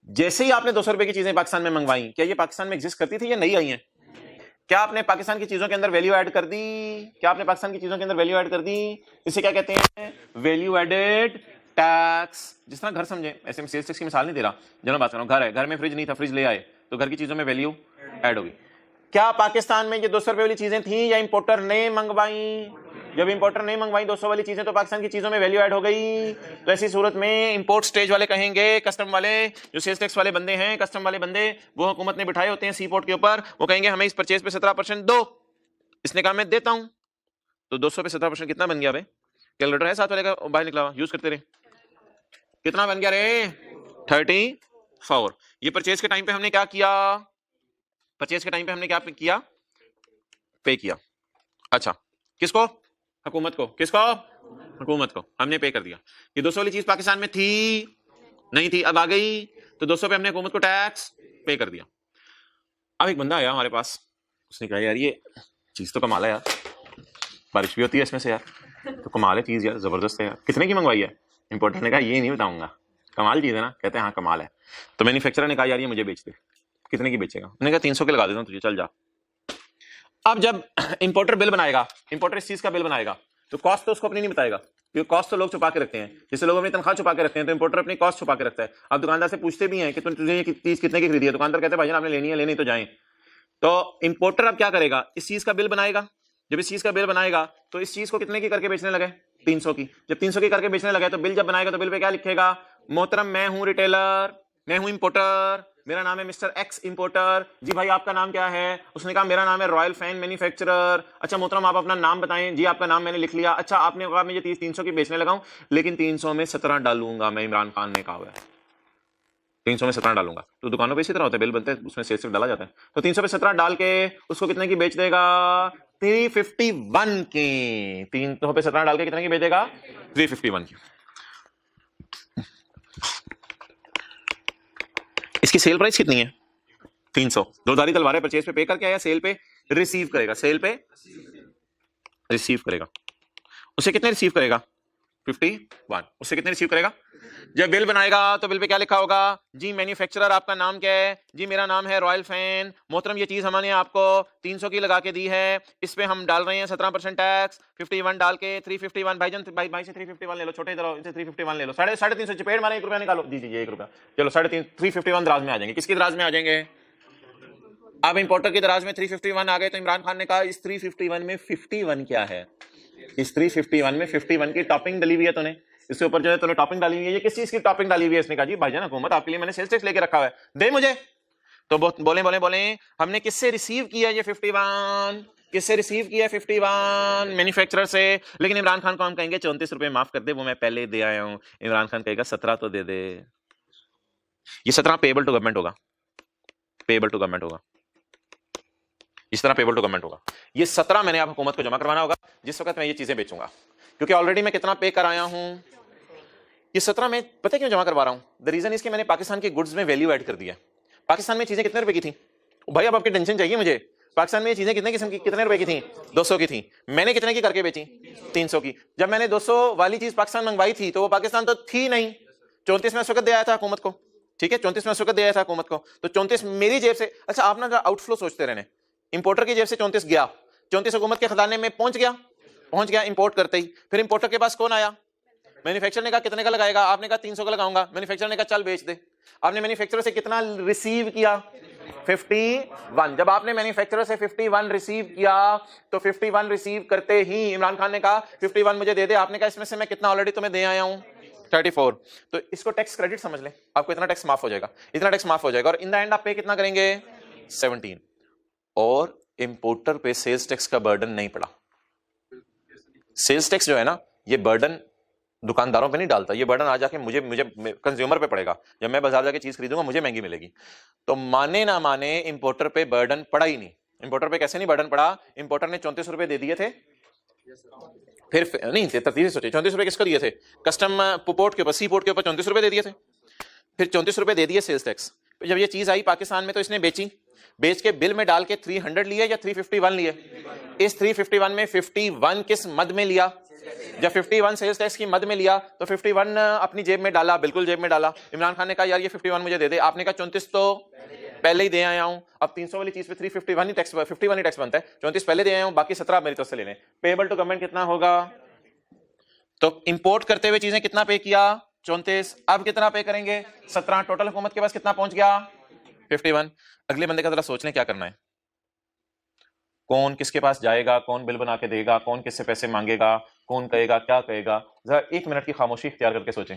जैसे ही आपने 200 रुपए की चीजें पाकिस्तान में मंगवाई, क्या ये पाकिस्तान में एग्जिस्ट करती थी या नहीं आई है? क्या आपने पाकिस्तान की चीजों के अंदर वैल्यू ऐड कर दी? क्या आपने पाकिस्तान की चीजों के अंदर वैल्यू ऐड कर दी? इसे क्या कहते हैं? Value added tax. जिस तरह घर समझे, ऐसे में सेल्स टैक्स की मिसाल नहीं दे रहा, जनरल बात कर रहा हूं। घर है, घर में फ्रिज नहीं था, फ्रिज ले आए, तो घर की चीजों में वैल्यू ऐड होगी। क्या पाकिस्तान में ये 200 रुपए वाली चीजें थी या इंपोर्टर ने मंगवाई? जब इंपोर्टर ने मंगवाई 200 वाली चीजें, तो पाकिस्तान की चीजों में वैल्यू ऐड हो गई। तो ऐसी सूरत में इंपोर्ट स्टेज वाले कहेंगे, कस्टम वाले, जो सेल्स टैक्स वाले बंदे हैं, कस्टम वाले बंदे, वो हुकूमत ने बिठाए होते हैं सी पोर्ट के ऊपर, वो कहेंगे हमें इस परचेज पे 17% दो। इसने कहा मैं देता हूं, तो 200 पे 17% कितना बन गया? भाई कैलकुलेटर है साथ वाले का, बाहर निकला हुआ, यूज करते रहे। कितना बन गया रे? 34। ये परचेज के टाइम पे हमने क्या किया? परचेज के टाइम पे हमने क्या किया? पे किया। अच्छा, किसको? हुकूमत को। किसको? हुकूमत को हमने पे कर दिया। ये 200 वाली चीज पाकिस्तान में थी नहीं थी, अब आ गई, तो 200 पे हमने हुकूमत को टैक्स पे कर दिया। अब एक बंदा आया हमारे पास, उसने कहा यार ये चीज तो कमाल है यार, बारिश भी होती है इसमें से यार, तो कमाल है चीज यार, जबरदस्त है यार, कितने की मंगवाई है? इंपोर्टर ने कहा ये नहीं बताऊंगा, कमाल चीज है ना? कहते हैं हाँ कमाल है। तो मैन्युफैक्चरर ने कहा यार ये मुझे बेच दे। कितने की बेचेगा? मैंने कहा 300 के लगा देता हूं तुझे, चल जा। अब जब इंपोर्टर बिल बनाएगा, इंपोर्टर इस चीज का बिल बनाएगा, तो कॉस्ट तो उसको अपनी नहीं बताएगा, क्योंकि कॉस्ट तो लोग छुपा के रखते हैं। जैसे लोग अपनी तनख्वाह छुपा के रखते हैं, तो इंपोर्टर अपनी कॉस्ट छुपा के रखता है। अब दुकानदार से पूछते भी हैं कि तुझे ये चीज कितने की खरीदी है? दुकानदार कहते हैं भाई आपने लेनी है, लेनी तो जाए। तो इंपोर्टर अब क्या करेगा? इस चीज का बिल बनाएगा। जब इस चीज का बिल बनाएगा, तो इस चीज को कितने की करके बेचने लगे? 300 की। जब 300 की करके बेचने लगे, तो बिल जब बनाएगा तो बिल पे क्या लिखेगा? मोहतरम मैं हूं रिटेलर, मैं हूं इंपोर्टर, मेरा नाम है मिस्टर एक्स इंपोर्टर। जी भाई आपका नाम क्या है? उसने कहा मेरा नाम है रॉयल फैन मैन्युफैक्चरर। अच्छा मोहतरम आप अपना नाम बताएं। जी आपका नाम मैंने लिख लिया। अच्छा आपने कहा मैं ये 300 की बेचने लगाऊं, लेकिन 300 में 17 डालूंगा मैं, इमरान खान ने कहा हुआ है 300 में 17 डालूंगा। तो दुकानों पे इसी तरह होता है, बिल बनते हैं उसमें सिर्फ डाला जाता है। तो 300 पे 17 डाल के उसको कितने की बेच देगा? 351 की। 300 पे 17 डाल के कितने की बेचेगा? 351 की। इसकी सेल प्राइस कितनी है? 300। दो-धारी तलवार है, परचेज पे पे करके आया, सेल पे रिसीव करेगा, सेल पे रिसीव करेगा। उसे कितने रिसीव करेगा? 51। उससे कितने रिसीव करेगा? जब बिल बनाएगा तो बिल पे क्या लिखा होगा? जी मैन्युफैक्चरर आपका नाम क्या है? जी मेरा नाम है रॉयल फैन। मोहतरम ये चीज हमने आपको 300 की लगा के दी है, इस पे हम डाल रहे हैं 17% टैक्स। 51 डाल के 351। भाईजान भाई से 351 ले लो, छोटे इधर इनसे 351 ले लो। 350 चपेट मारे, 1 रुपया निकालो। जी जी 1 रुपया। चलो 351 दराज में आ जाएंगे। किसकी दराज में आ जाएंगे? अब इंपोर्टर की दराज में 351 आ गए। तो इमरान खान ने कहा इस 351 में 51 क्या है? इस 351 में 51 की टॉपिंग डली हुई है तूने, इसके ऊपर जो है तूने टॉपिंग डाली हुई है। ये किस चीज की टॉपिंग डाली हुई है? इसने कहा जी भाईजान हुकूमत आपके लिए मैंने सेल्स टैक्स लेके रखा हुआ है, दे मुझे। तो बोले हमने किससे रिसीव किया ये 51? किससे रिसीव किया 51? मैन्युफैक्चरर से। लेकिन इमरान खान को हम कहेंगे 34 रुपए माफ कर दे, वो मैं पहले दे आया हूं। इमरान खान कहेगा 17 तो दे दे। ये 17 पेएबल टू गवर्नमेंट होगा, पेएबल टू गवर्नमेंट होगा, इस तरह पेबल टू गवर्नमेंट होगा। ये 17 मैंने आप हुकूमत को जमा करवाना होगा जिस वक्त मैं ये चीजें बेचूंगा, क्योंकि ऑलरेडी मैं कितना पे कराया हूं। ये 17 मैं पता क्यों जमा करवा रहा हूं? द रीजन इसके मैंने पाकिस्तान के गुड्स में वैल्यू ऐड कर दिया। पाकिस्तान में चीजें कितने रुपए की थी भाई? अब आपकी टेंशन चाहिए मुझे? पाकिस्तान में ये चीजें कितने किस्म की, कितने रुपए की थी? 200 की थी। मैंने कितने की करके बेची? 300 की। जब मैंने 200 वाली चीज पाकिस्तान मंगवाई थी तो वो पाकिस्तान तो थी नहीं। 34 में उस वक्त दे आया था हुकूमत को, ठीक है 34 में उस वक्त दे आया था हुकूमत को। तो 34 मेरी जेब से। अच्छा आप ना आउटफ्लो सोचते रहने, इंपोर्टर की जेब से 34 गया, 34 हुकूमत के खजाने में पहुंच गया इंपोर्ट करते ही। फिर इंपोर्टर के पास कौन आया? मैन्युफैक्चरर ने कहा कितने का लगाएगा? आपने कहा 300 का लगाऊंगा। मैन्युफैक्चरर ने कहा चल बेच दे। आपने मैन्युफैक्चरर से कितना रिसीव किया? 51। जब आपने मैन्युफैक्चरर से 51 रिसीव किया तो 51 रिसीव करते ही इमरान खान ने कहा 51 मुझे दे दे। आपने कहा इसमें से मैं कितना ऑलरेडी तुम्हें दे आया हूं? 34। तो इसको टैक्स क्रेडिट समझ ले, आपको इतना टैक्स माफ हो जाएगा, इतना टैक्स माफ हो जाएगा। और इन द एंड आप पे कितना करेंगे? 17। और इंपोर्टर पे सेल्स टैक्स का बर्डन नहीं पड़ा। सेल्स टैक्स जो है ना, ये बर्डन दुकानदारों पे नहीं डालता, ये बर्डन आ जाके मुझे कंज्यूमर पे पड़ेगा। जब मैं बाजार जाके चीज खरीदूंगा मुझे महंगी मिलेगी। तो माने ना माने इंपोर्टर पे बर्डन पड़ा ही नहीं। इंपोर्टर पे कैसे नहीं बर्डन पड़ा? इंपोर्टर ने 34 रुपए दे दिए थे, फिर नहीं थे, तरतीब से सोचे 34 रुपए किसको दिए थे? कस्टम पोर्ट के ऊपर, सी पोर्ट के ऊपर 34 रुपए दे दिए थे। फिर 34 रुपए दे दिए सेल्स टैक्स। जब ये चीज आई पाकिस्तान में तो इसने बेची, बेच के बिल में डाल के 300 लिए या 351 लिए? इस 351 में 51 किस मद में लिया? जब 51 सेल्स टैक्स की मद में लिया तो 51 अपनी जेब में डाला, बिल्कुल जेब में डाला। इमरान खान ने कहा यार ये 51 मुझे दे दे। आपने कहा 34 तो पहले ही दे आया हूं। अब 300 वाली चीज पे 351 ही टैक्स, 51 ही टैक्स बनता है। 34 पहले दे आया हूं, बाकी 17 मेरी तरफ से लेने। पेएबल टू गवर्नमेंट कितना होगा? तो इंपोर्ट करते हुए चीजें कितना पे किया? 34। अब कितना पे करेंगे? 17। टोटल हुकूमत के पास कितना पहुंच गया? 51। अगले बंदे का जरा सोच लें क्या करना है। कौन किसके पास जाएगा, कौन बिल बना के देगा, कौन किससे पैसे मांगेगा, कौन कहेगा, क्या कहेगा? जरा 1 मिनट की खामोशी इख्तियार करके सोचें।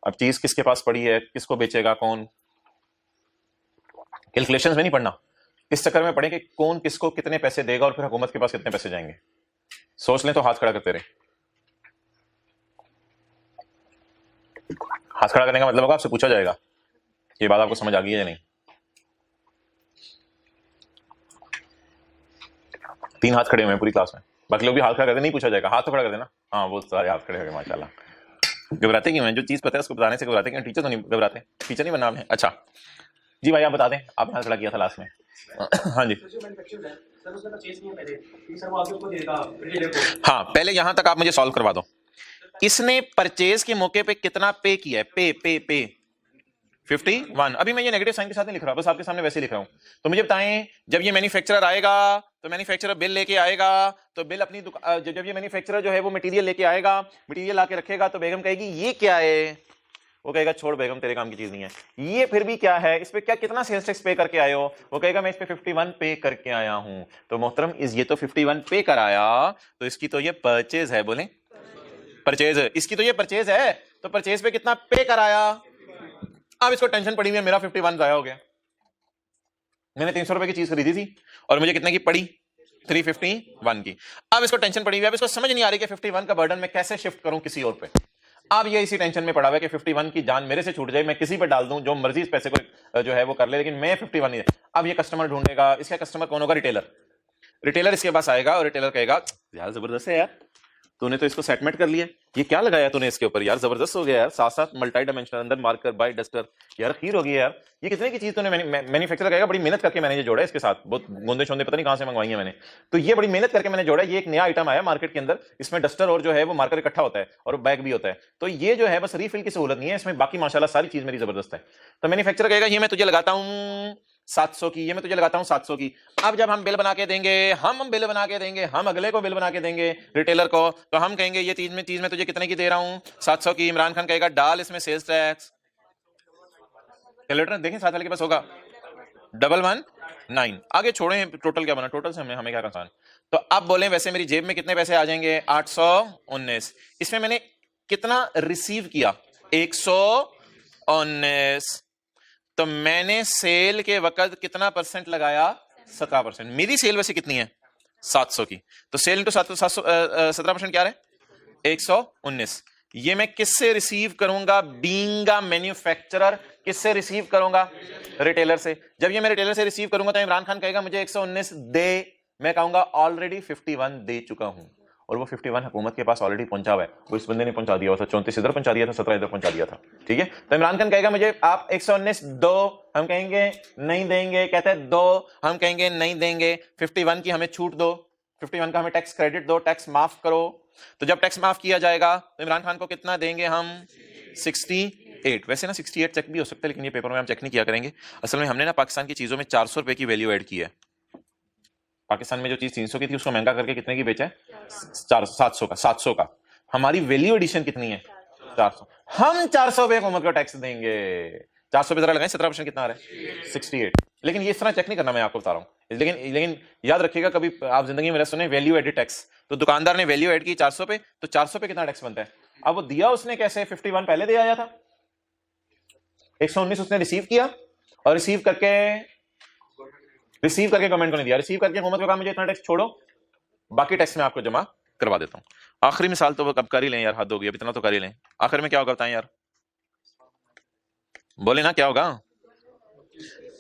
अब चीज किसके पास पड़ी है, किसको बेचेगा कौन? कैलकुलेशंस में नहीं पढ़ना, इस चक्कर में पढ़े कि कौन किसको कितने पैसे देगा और फिर हुकूमत के पास कितने पैसे जाएंगे। सोच लें तो हाथ खड़ा करते रहे। हाथ खड़ा करने का मतलब होगा आपसे पूछा जाएगा ये बात आपको समझ आ गई है या नहीं। 3 हाथ खड़े हुए हैं पूरी क्लास में, बाकी लोग भी हाथ खड़ा करते, नहीं पूछा जाएगा। हाथ तो खड़ा कर देना। हाँ वो सारे हाथ खड़े हो गए माशाल्लाह। घबराते क्यों हैं? जो चीज पता है उसको बताने से घबराते क्यों? टीचर तो नहीं घबराते, टीचर नहीं बनना है। अच्छा जी भाई आप बता दें, आपने हाथ खड़ा किया था लास्ट में। हाँ जी हाँ, पहले यहां तक आप मुझे सॉल्व करवा दो। इसने परचेज के मौके पे कितना पे किया है? पे 51। अभी मैं ये नेगेटिव साइन के साथ नहीं लिख रहा, बस आपके सामने वैसे ही लिख रहा हूं। तो मुझे बताएं, जब ये मैन्युफैक्चरर आएगा तो मैन्युफैक्चरर बिल लेके आएगा, तो बिल अपनी जब ये मैन्युफैक्चरर जो है वो मटेरियल लेके आएगा, मटेरियल लाके रखेगा, तो बेगम कहेगी ये क्या है? वो कहेगा छोड़ बेगम तेरे काम की चीज नहीं है। ये फिर भी क्या है? इस पे क्या कितना सेल्स टैक्स पे करके आए हो? वो कहेगा मैं इस पे 51 पे करके आया हूं। तो मोहतरम ये तो 51 पे कराया, तो इसकी तो ये परचेज है। बोले परचेज, इसकी तो ये परचेज है, तो परचेज पे कितना पे कराया? अब इसको टेंशन पड़ी हुई है, मेरा 51 जाया हो गया। मैंने 300 रुपए की चीज खरीदी थी और मुझे कितने की पड़ी, 351 की। अब इसको टेंशन पड़ी हुई है, अब इसको समझ नहीं आ रही कि 51 का बर्डन मैं कैसे शिफ्ट करूं किसी और पे। अब ये इसी टेंशन में पड़ा हुआ है कि 51 की जान मेरे से छूट जाए, मैं किसी पे डाल दूं, जो मर्जी इस पैसे को जो है वो कर ले, लेकिन मैं 51 नहीं। अब ये कस्टमर ढूंढेगा, इसका कस्टमर कौन होगा, रिटेलर। रिटेलर इसके पास आएगा और रिटेलर कहेगा यार जबरदस्त है यार, तूने तो इसको सेटमेंट कर लिया, ये क्या लगाया तूने इसके ऊपर यार, जबरदस्त हो गया यार, साथ साथ मल्टी डायमेंशनल, अंदर मार्कर, बाय डस्टर, यार खीर हो गई यार, ये कितने की चीज तूने मैन्युफैक्चर कहेगा, बड़ी मेहनत करके मैंने ये जोड़ा है इसके साथ, बहुत गोंदे शोंदे पता नहीं कहां से मंगवाई है मैंने, तो ये बड़ी मेहनत करके मैंने जोड़ा है, ये एक नया आइटम आया मार्केट के अंदर, इसमें डस्टर और जो है वो मार्कर इकट्ठा होता है और बैग भी होता है, तो ये जो है बस रीफिल की सहूलत नहीं है इसमें, बाकी माशाल्लाह सारी चीज मेरी जबरदस्त है। तो मैन्युफैक्चर कहेगा ये मैं तुझे लगाता हूं 700 की, ये मैं तुझे लगाता हूं 700 की। अब जब हम बिल बना के देंगे, हम बिल बना के देंगे, हम अगले को बिल बना के देंगे रिटेलर को, तो हम कहेंगे ये चीज में तुझे कितने की दे रहा हूं, 700 की। इमरान खान कहेगा डाल इसमें सेल्स टैक्स, कैलकुलेटर देखें साथ वाले के पास होगा 119, आगे छोड़े टोटल क्या बना, टोटल से हमें क्या आसान। तो अब बोले वैसे मेरी जेब में कितने पैसे आ जाएंगे, 819, इसमें मैंने कितना रिसीव किया, 119, तो मैंने सेल के वक्त कितना परसेंट लगाया, 17%। मेरी सेल वैसे कितनी है, 700 की, तो सेल इंटू 17% क्या है, 119। ये मैं किससे रिसीव करूंगा, बीइंग अ मैन्युफैक्चरर, किससे रिसीव करूंगा, रिटेलर से। जब ये मैं रिटेलर से रिसीव करूंगा तो इमरान खान कहेगा मुझे 119 दे, मैं कहूंगा ऑलरेडी 51 दे चुका हूं, और वो 51 हुकूमत के पास ऑलरेडी पहुंचा हुआ है, वो इस बंदे ने पहुंचा दिया हुआ था, 34 इधर पहुंचा दिया था, 17 इधर पहुंचा दिया था, ठीक है। तो इमरान खान कहेगा मुझे आप 119 दो, हम कहेंगे नहीं देंगे, कहते हैं दो, हम कहेंगे नहीं देंगे, 51 की हमें छूट दो, 51 का हमें टैक्स क्रेडिट दो, टैक्स माफ करो। तो जब टैक्स माफ किया जाएगा तो इमरान खान को कितना देंगे हम, 68। वैसे ना 68 चेक भी हो सकता है, लेकिन ये पेपर में हम चेक नहीं किया करेंगे। असल में हमने ना पाकिस्तान की चीजों में 400 रुपए की वैल्यू ऐड की है। पाकिस्तान में जो चीज 300 की थी उसको महंगा करके कितने की बेचा है, 700 का। हमारी वैल्यू एडिशन कितनी है, 400, हम 400 रुपए हुकूमत को टैक्स देंगे, 400 पे जरा लगाएं, 17% कितना आ रहा है, 68। लेकिन ये इस तरह चेक नहीं करना, मैं आपको बता रहा हूं, लेकिन याद रखिएगा कभी आप जिंदगी में सुने वैल्यू एडेड टैक्स, तो दुकानदार ने वैल्यू एड की 400 पे, तो 400 पे कितना टैक्स बनता है। अब वो दिया उसने कैसे, 51 पहले दे आया था, 119 उसने रिसीव किया, और रिसीव करके गवर्नमेंट को नहीं दिया, रिसीव करके हुकूमत को कहा मुझे इतना टैक्स छोड़ो, बाकी टैक्स में आपको जमा करवा देता हूं। आखिरी मिसाल तो अब कर ही लें यार, हद हो गई, अब इतना तो कर ही लें। आखिर में क्या होगा बताएं यार, बोले ना क्या होगा।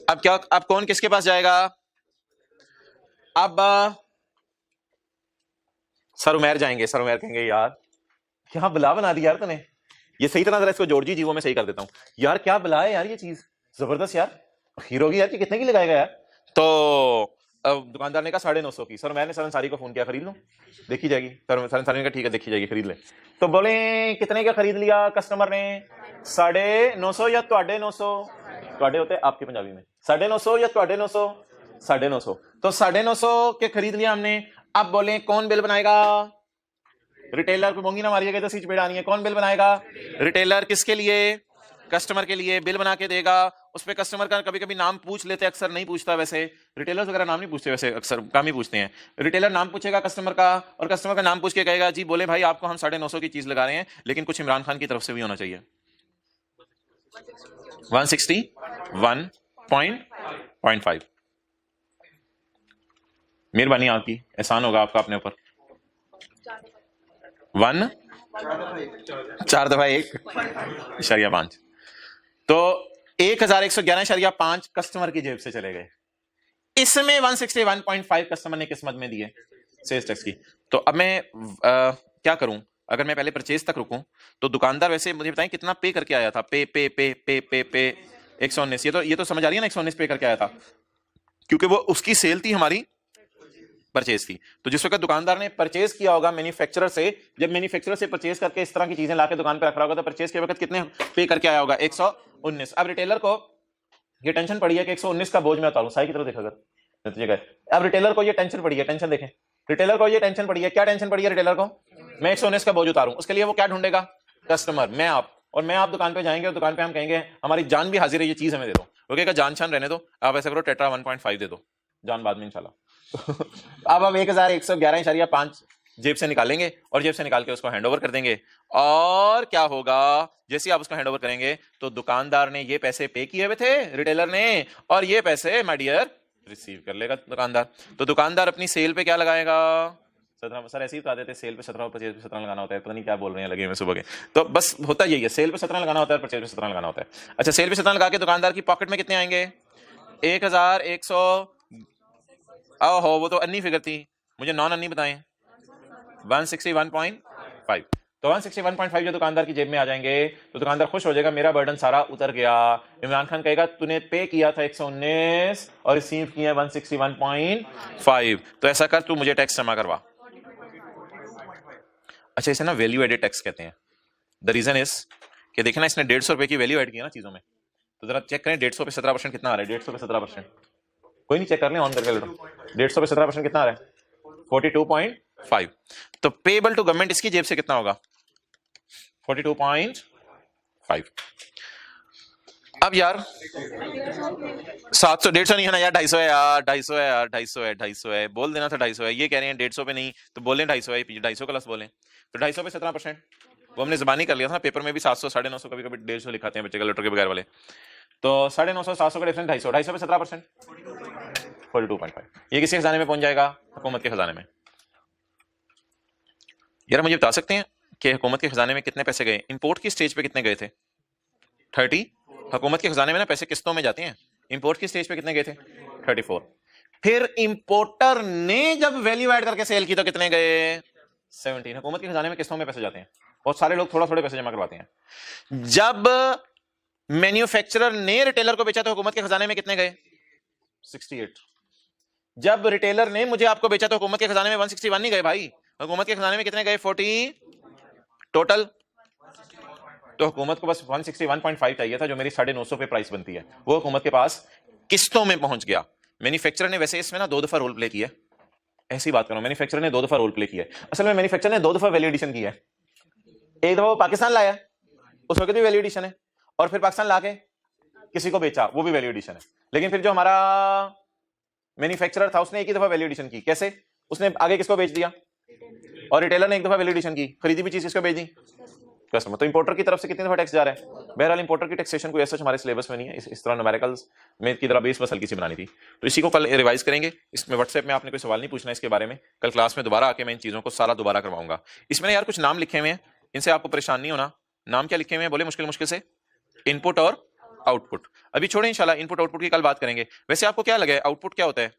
अब कौन किसके पास जाएगा, अब सर उमैर जाएंगे, सर उमैर कहेंगे यार क्या बला बना दी यार तूने, ये सही तरह जरा इसको जोड़ जी, वो मैं सही कर देता हूं यार, क्या बला है यार, ये चीज जबरदस्त यार, खीर होगी यार, कि कितने की लगाएगा यार। तो दुकानदार ने कहा 950 की, सर मैंने सर अंसारी को फोन किया, खरीद लो, देखी जाएगी, सर अंसारी ने कहा ठीक है देखी जाएगी, खरीद ले। तो बोले कितने का खरीद लिया कस्टमर ने, 950 या 950, ਤੁਹਾਡੇ होते आपकी पंजाबी में 950 या 950, 950, तो 950 के खरीद लिया हमने। अब बोले कौन बिल बनाएगा, रिटेलर को मोंगी ना मारिएगा, तो चपेड़ आनी है, कौन बिल बनाएगा, रिटेलर, किसके लिए, कस्टमर के लिए बिल बना के देगा। उस पे कस्टमर का कभी कभी नाम पूछ लेते, अक्सर नहीं पूछता, वैसे रिटेलर्स वगैरह नाम नहीं पूछते, वैसे अक्सर कम ही पूछते हैं। रिटेलर नाम पूछेगा कस्टमर का, और कस्टमर का नाम पूछ के कहेगा जी बोले भाई आपको हम 950 की चीज लगा रहे हैं, लेकिन कुछ इमरान खान की तरफ से भी होना चाहिए। 161.5, मेहरबानी आपकी, एहसान होगा आपका अपने ऊपर। 4/1.5, तो 1111.5 कस्टमर की जेब से चले गए, इसमें 161.5 कस्टमर ने किस्मत में दिए सेल्स टैक्स की। तो अब मैं क्या करूं, अगर मैं पहले परचेज तक रुकूं तो दुकानदार वैसे मुझे बताएं कितना पे करके आया था, पे 119, ये तो समझ आ रही है ना, 119 पे करके आया था, क्योंकि वो उसकी सेल थी, हमारी परचेज थी। तो जिस वक्त दुकानदार ने परचेज किया होगा मैन्युफैक्चरर से, जब मैन्युफैक्चरर से परचेज करके इस तरह की चीजें लाके दुकान पे रख रहा होगा, तो परचेज के वक्त कितने पे करके आया होगा, 119। अब रिटेलर को ये टेंशन पड़ी है कि 119 का बोझ मैं उतारूं, साई की तरफ देखा कर, अब रिटेलर को ये टेंशन पड़ी है, टेंशन देखें, रिटेलर को ये टेंशन पड़ी है, क्या टेंशन पड़ी है रिटेलर को, मैं 119 का बोझ उतारूं, उसके लिए वो क्या ढूंढेगा, कस्टमर, मैं आप, और मैं आप दुकान पे जाएंगे, और दुकान पे हम कहेंगे हमारी जान भी हाजिर है, ये चीज हमें दे दो, वो कहेगा जान छान रहने दो, आप ऐसा करो टेट्रा 1.5 दे दो, जान बाद में इंशाल्लाह। अब 1111.5 जेब से निकालेंगे और जेब से निकाल के उसको हैंड ओवर कर देंगे। और क्या होगा, जैसे आप उसको हैंड ओवर करेंगे तो दुकानदार ने ये पैसे पे किए हुए थे रिटेलर ने, और ये पैसे माय डियर रिसीव कर लेगा दुकानदार। तो दुकानदार अपनी सेल पे क्या लगाएगा, 17। सर ऐसे ही बता देते, सेल पे 17 और परचेज पे 17 लगाना होता है, पता नहीं क्या बोल रहे हैं लगे हुए सुबह के। तो बस होता यही है, सेल पे 17 लगाना होता है, परचेज पे 17 लगाना होता है। अच्छा, सेल पे 17 लगा के दुकानदार की पॉकेट में कितने आएंगे, 1100। ओहो, वो तो अन्नी फिगर थी, मुझे नॉन अन्नी बताएं। 161.5। तो 161.5 जो दुकानदार की जेब में आ जाएंगे तो दुकानदार खुश हो जाएगा, मेरा बर्डन सारा उतर गया। इमरान खान कहेगा तूने पे किया था 119 और रिसीव किया 161.5, तो ऐसा कर, तू मुझे टैक्स जमा करवा। अच्छा, इसे ना वैल्यू एडेड टैक्स कहते हैं। द रीजन इज कि देखना, इसने 150 रुपए की वैल्यू ऐड की है ना चीजों में, तो जरा चेक करें 150 पे 17% कितना आ रहा है। 150 पे 17%, कोई नहीं चेक कर लें ऑन करके, 150 पे 17% कितना आ रहा है, 42.5। तो पेबल टू गवर्नमेंट इसकी जेब से कितना होगा, 42.5। अब यार 700, 150 नहीं है ना यार, 250 है यार, 250 है यार, 250 है, 250 है, बोल देना था 250 है। ये कह रहे हैं 150 पे नहीं, तो बोलें 250 है, 250 प्लस बोलें, तो 250 पे 17%। वो हमने जुबानी कर लिया था ना, पेपर में भी 700, 950, कभी कभी 150 लिखाते हैं बच्चे का लेटर के बगैर वाले। तो 950, 700 का डिफरेंस 250, 250 पे 17%, 42.5। ये किसके खजाने में पहुंच जाएगा, हुकूमत के खजाने में। यार मुझे बता सकते हैं कि हुकूमत के खजाने में कितने पैसे गए, इंपोर्ट की स्टेज पे कितने गए थे, 30। हुकूमत के खजाने में ना पैसे किस्तों में जाते हैं, इंपोर्ट की स्टेज पे कितने गए थे, 34। फिर इंपोर्टर ने जब वैल्यू ऐड करके सेल की तो कितने गए, 17। हुकूमत के खजाने में किस्तों में पैसे जाते हैं, बहुत सारे लोग थोड़ा थोड़े पैसे जमा करवाते हैं। जब मैन्युफैक्चरर ने रिटेलर को बेचा तो हुकूमत के खजाने में कितने गए, 68। जब रिटेलर ने मुझे आपको बेचा तो हुकूमत के खजाने में 161 नहीं गए भाई, हुकूमत के खजाने में कितने गए, 40 टोटल। तो हुकूमत को बस 161.5 चाहिए था, जो मेरी 950 पे प्राइस बनती है, वो हुकूमत के पास किस्तों में पहुंच गया। मैन्युफैक्चरर ने वैसे इसमें ना 2 दफा रोल प्ले किया, ऐसी बात करो, मैन्युफैक्चरर ने 2 दफा रोल प्ले किया। असल में मैन्युफैक्चरर ने 2 दफा वैल्यू एडिशन किया है। एक दफा वो पाकिस्तान लाया, उस वक्त भी वैल्यू एडिशन है, और फिर पाकिस्तान लाके किसी को बेचा, वो भी वैल्यू एडिशन है। लेकिन फिर जो हमारा मैन्युफैक्चरर था उसने एक ही दफा वैल्यू एडिशन की, कैसे, उसने आगे किसको बेच दिया, और रिटेलर ने एक दफा वैल्यू एडिशन की, खरीदी भी चीज किसको बेच दी, कस्टमर। तो इंपोर्टर की तरफ से कितनी दफा टैक्स जा रहा है। बहरहाल इंपोर्टर की टैक्सेशन कोई ऐसा हमारे सिलेबस में नहीं है, इस तरह न्यूमेरिकल्स में की तरह बेस बस हल्की सी बनानी थी। तो इसी को कल रिवाइज करेंगे। इसमें व्हाट्सएप में आपने कोई सवाल नहीं पूछना इसके बारे में, कल क्लास में दोबारा आके मैं इन चीजों को सारा दोबारा करवाऊंगा। इसमें यार कुछ नाम लिखे हुए हैं, इनसे आपको परेशान नहीं होना। नाम क्या लिखे हुए हैं बोले, मुश्किल मुश्किल से, इनपुट और आउटपुट। अभी छोड़े इंशाल्लाह, इनपुट आउटपुट की कल बात करेंगे। वैसे आपको क्या लगे आउटपुट क्या होता है,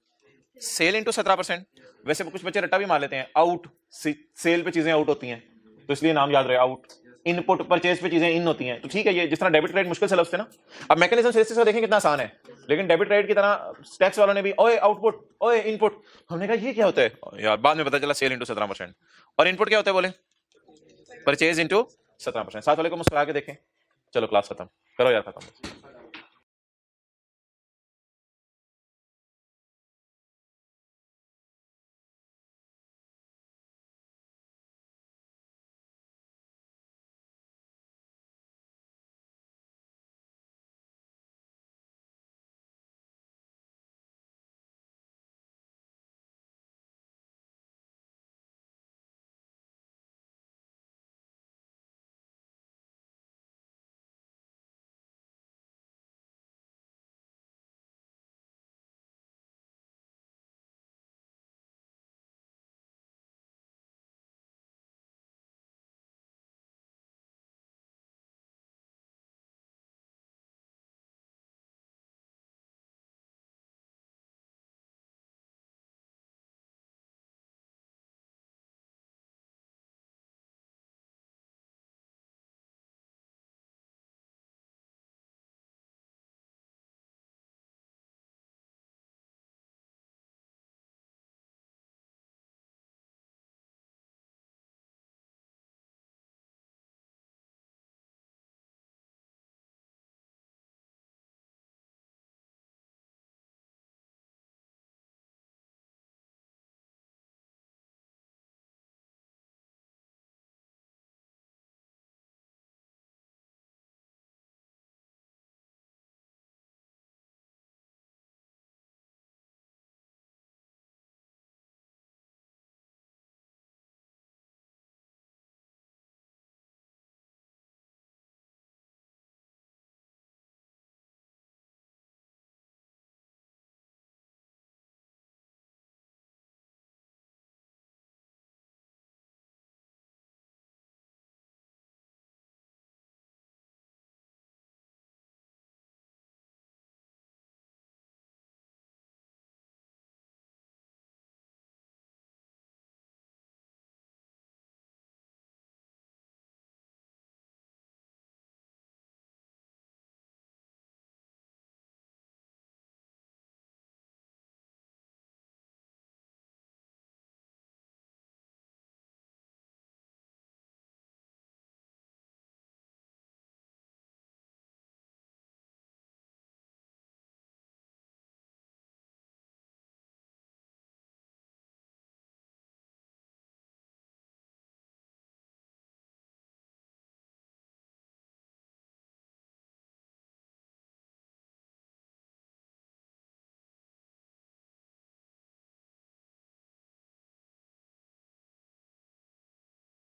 सेल इंटू 17%। वैसे कुछ बच्चे रट्टा भी मार लेते हैं, आउट सेल पे चीजें आउट होती हैं, तो इसलिए नाम याद रहे आउट। इनपुट परचेज पे चीजें इन होती हैं, तो ठीक है, ये जिस तरह डेबिट क्रेडिट मुश्किल से लफ्ज़ है ना, अब मैकेनिज्म से देखें कितना आसान है, लेकिन डेबिट क्रेडिट की तरह टैक्स वालों ने भी ओए आउटपुट, ओए इनपुट, हमने कहा ये क्या होता है यार, बाद में पता चला सेल इंटू 17%। और इनपुट क्या होता है बोले, परचेज इंटू 17%। साथ वाले को मुस्कुरा के देखें। चलो क्लास खत्म करो यार, खत्म।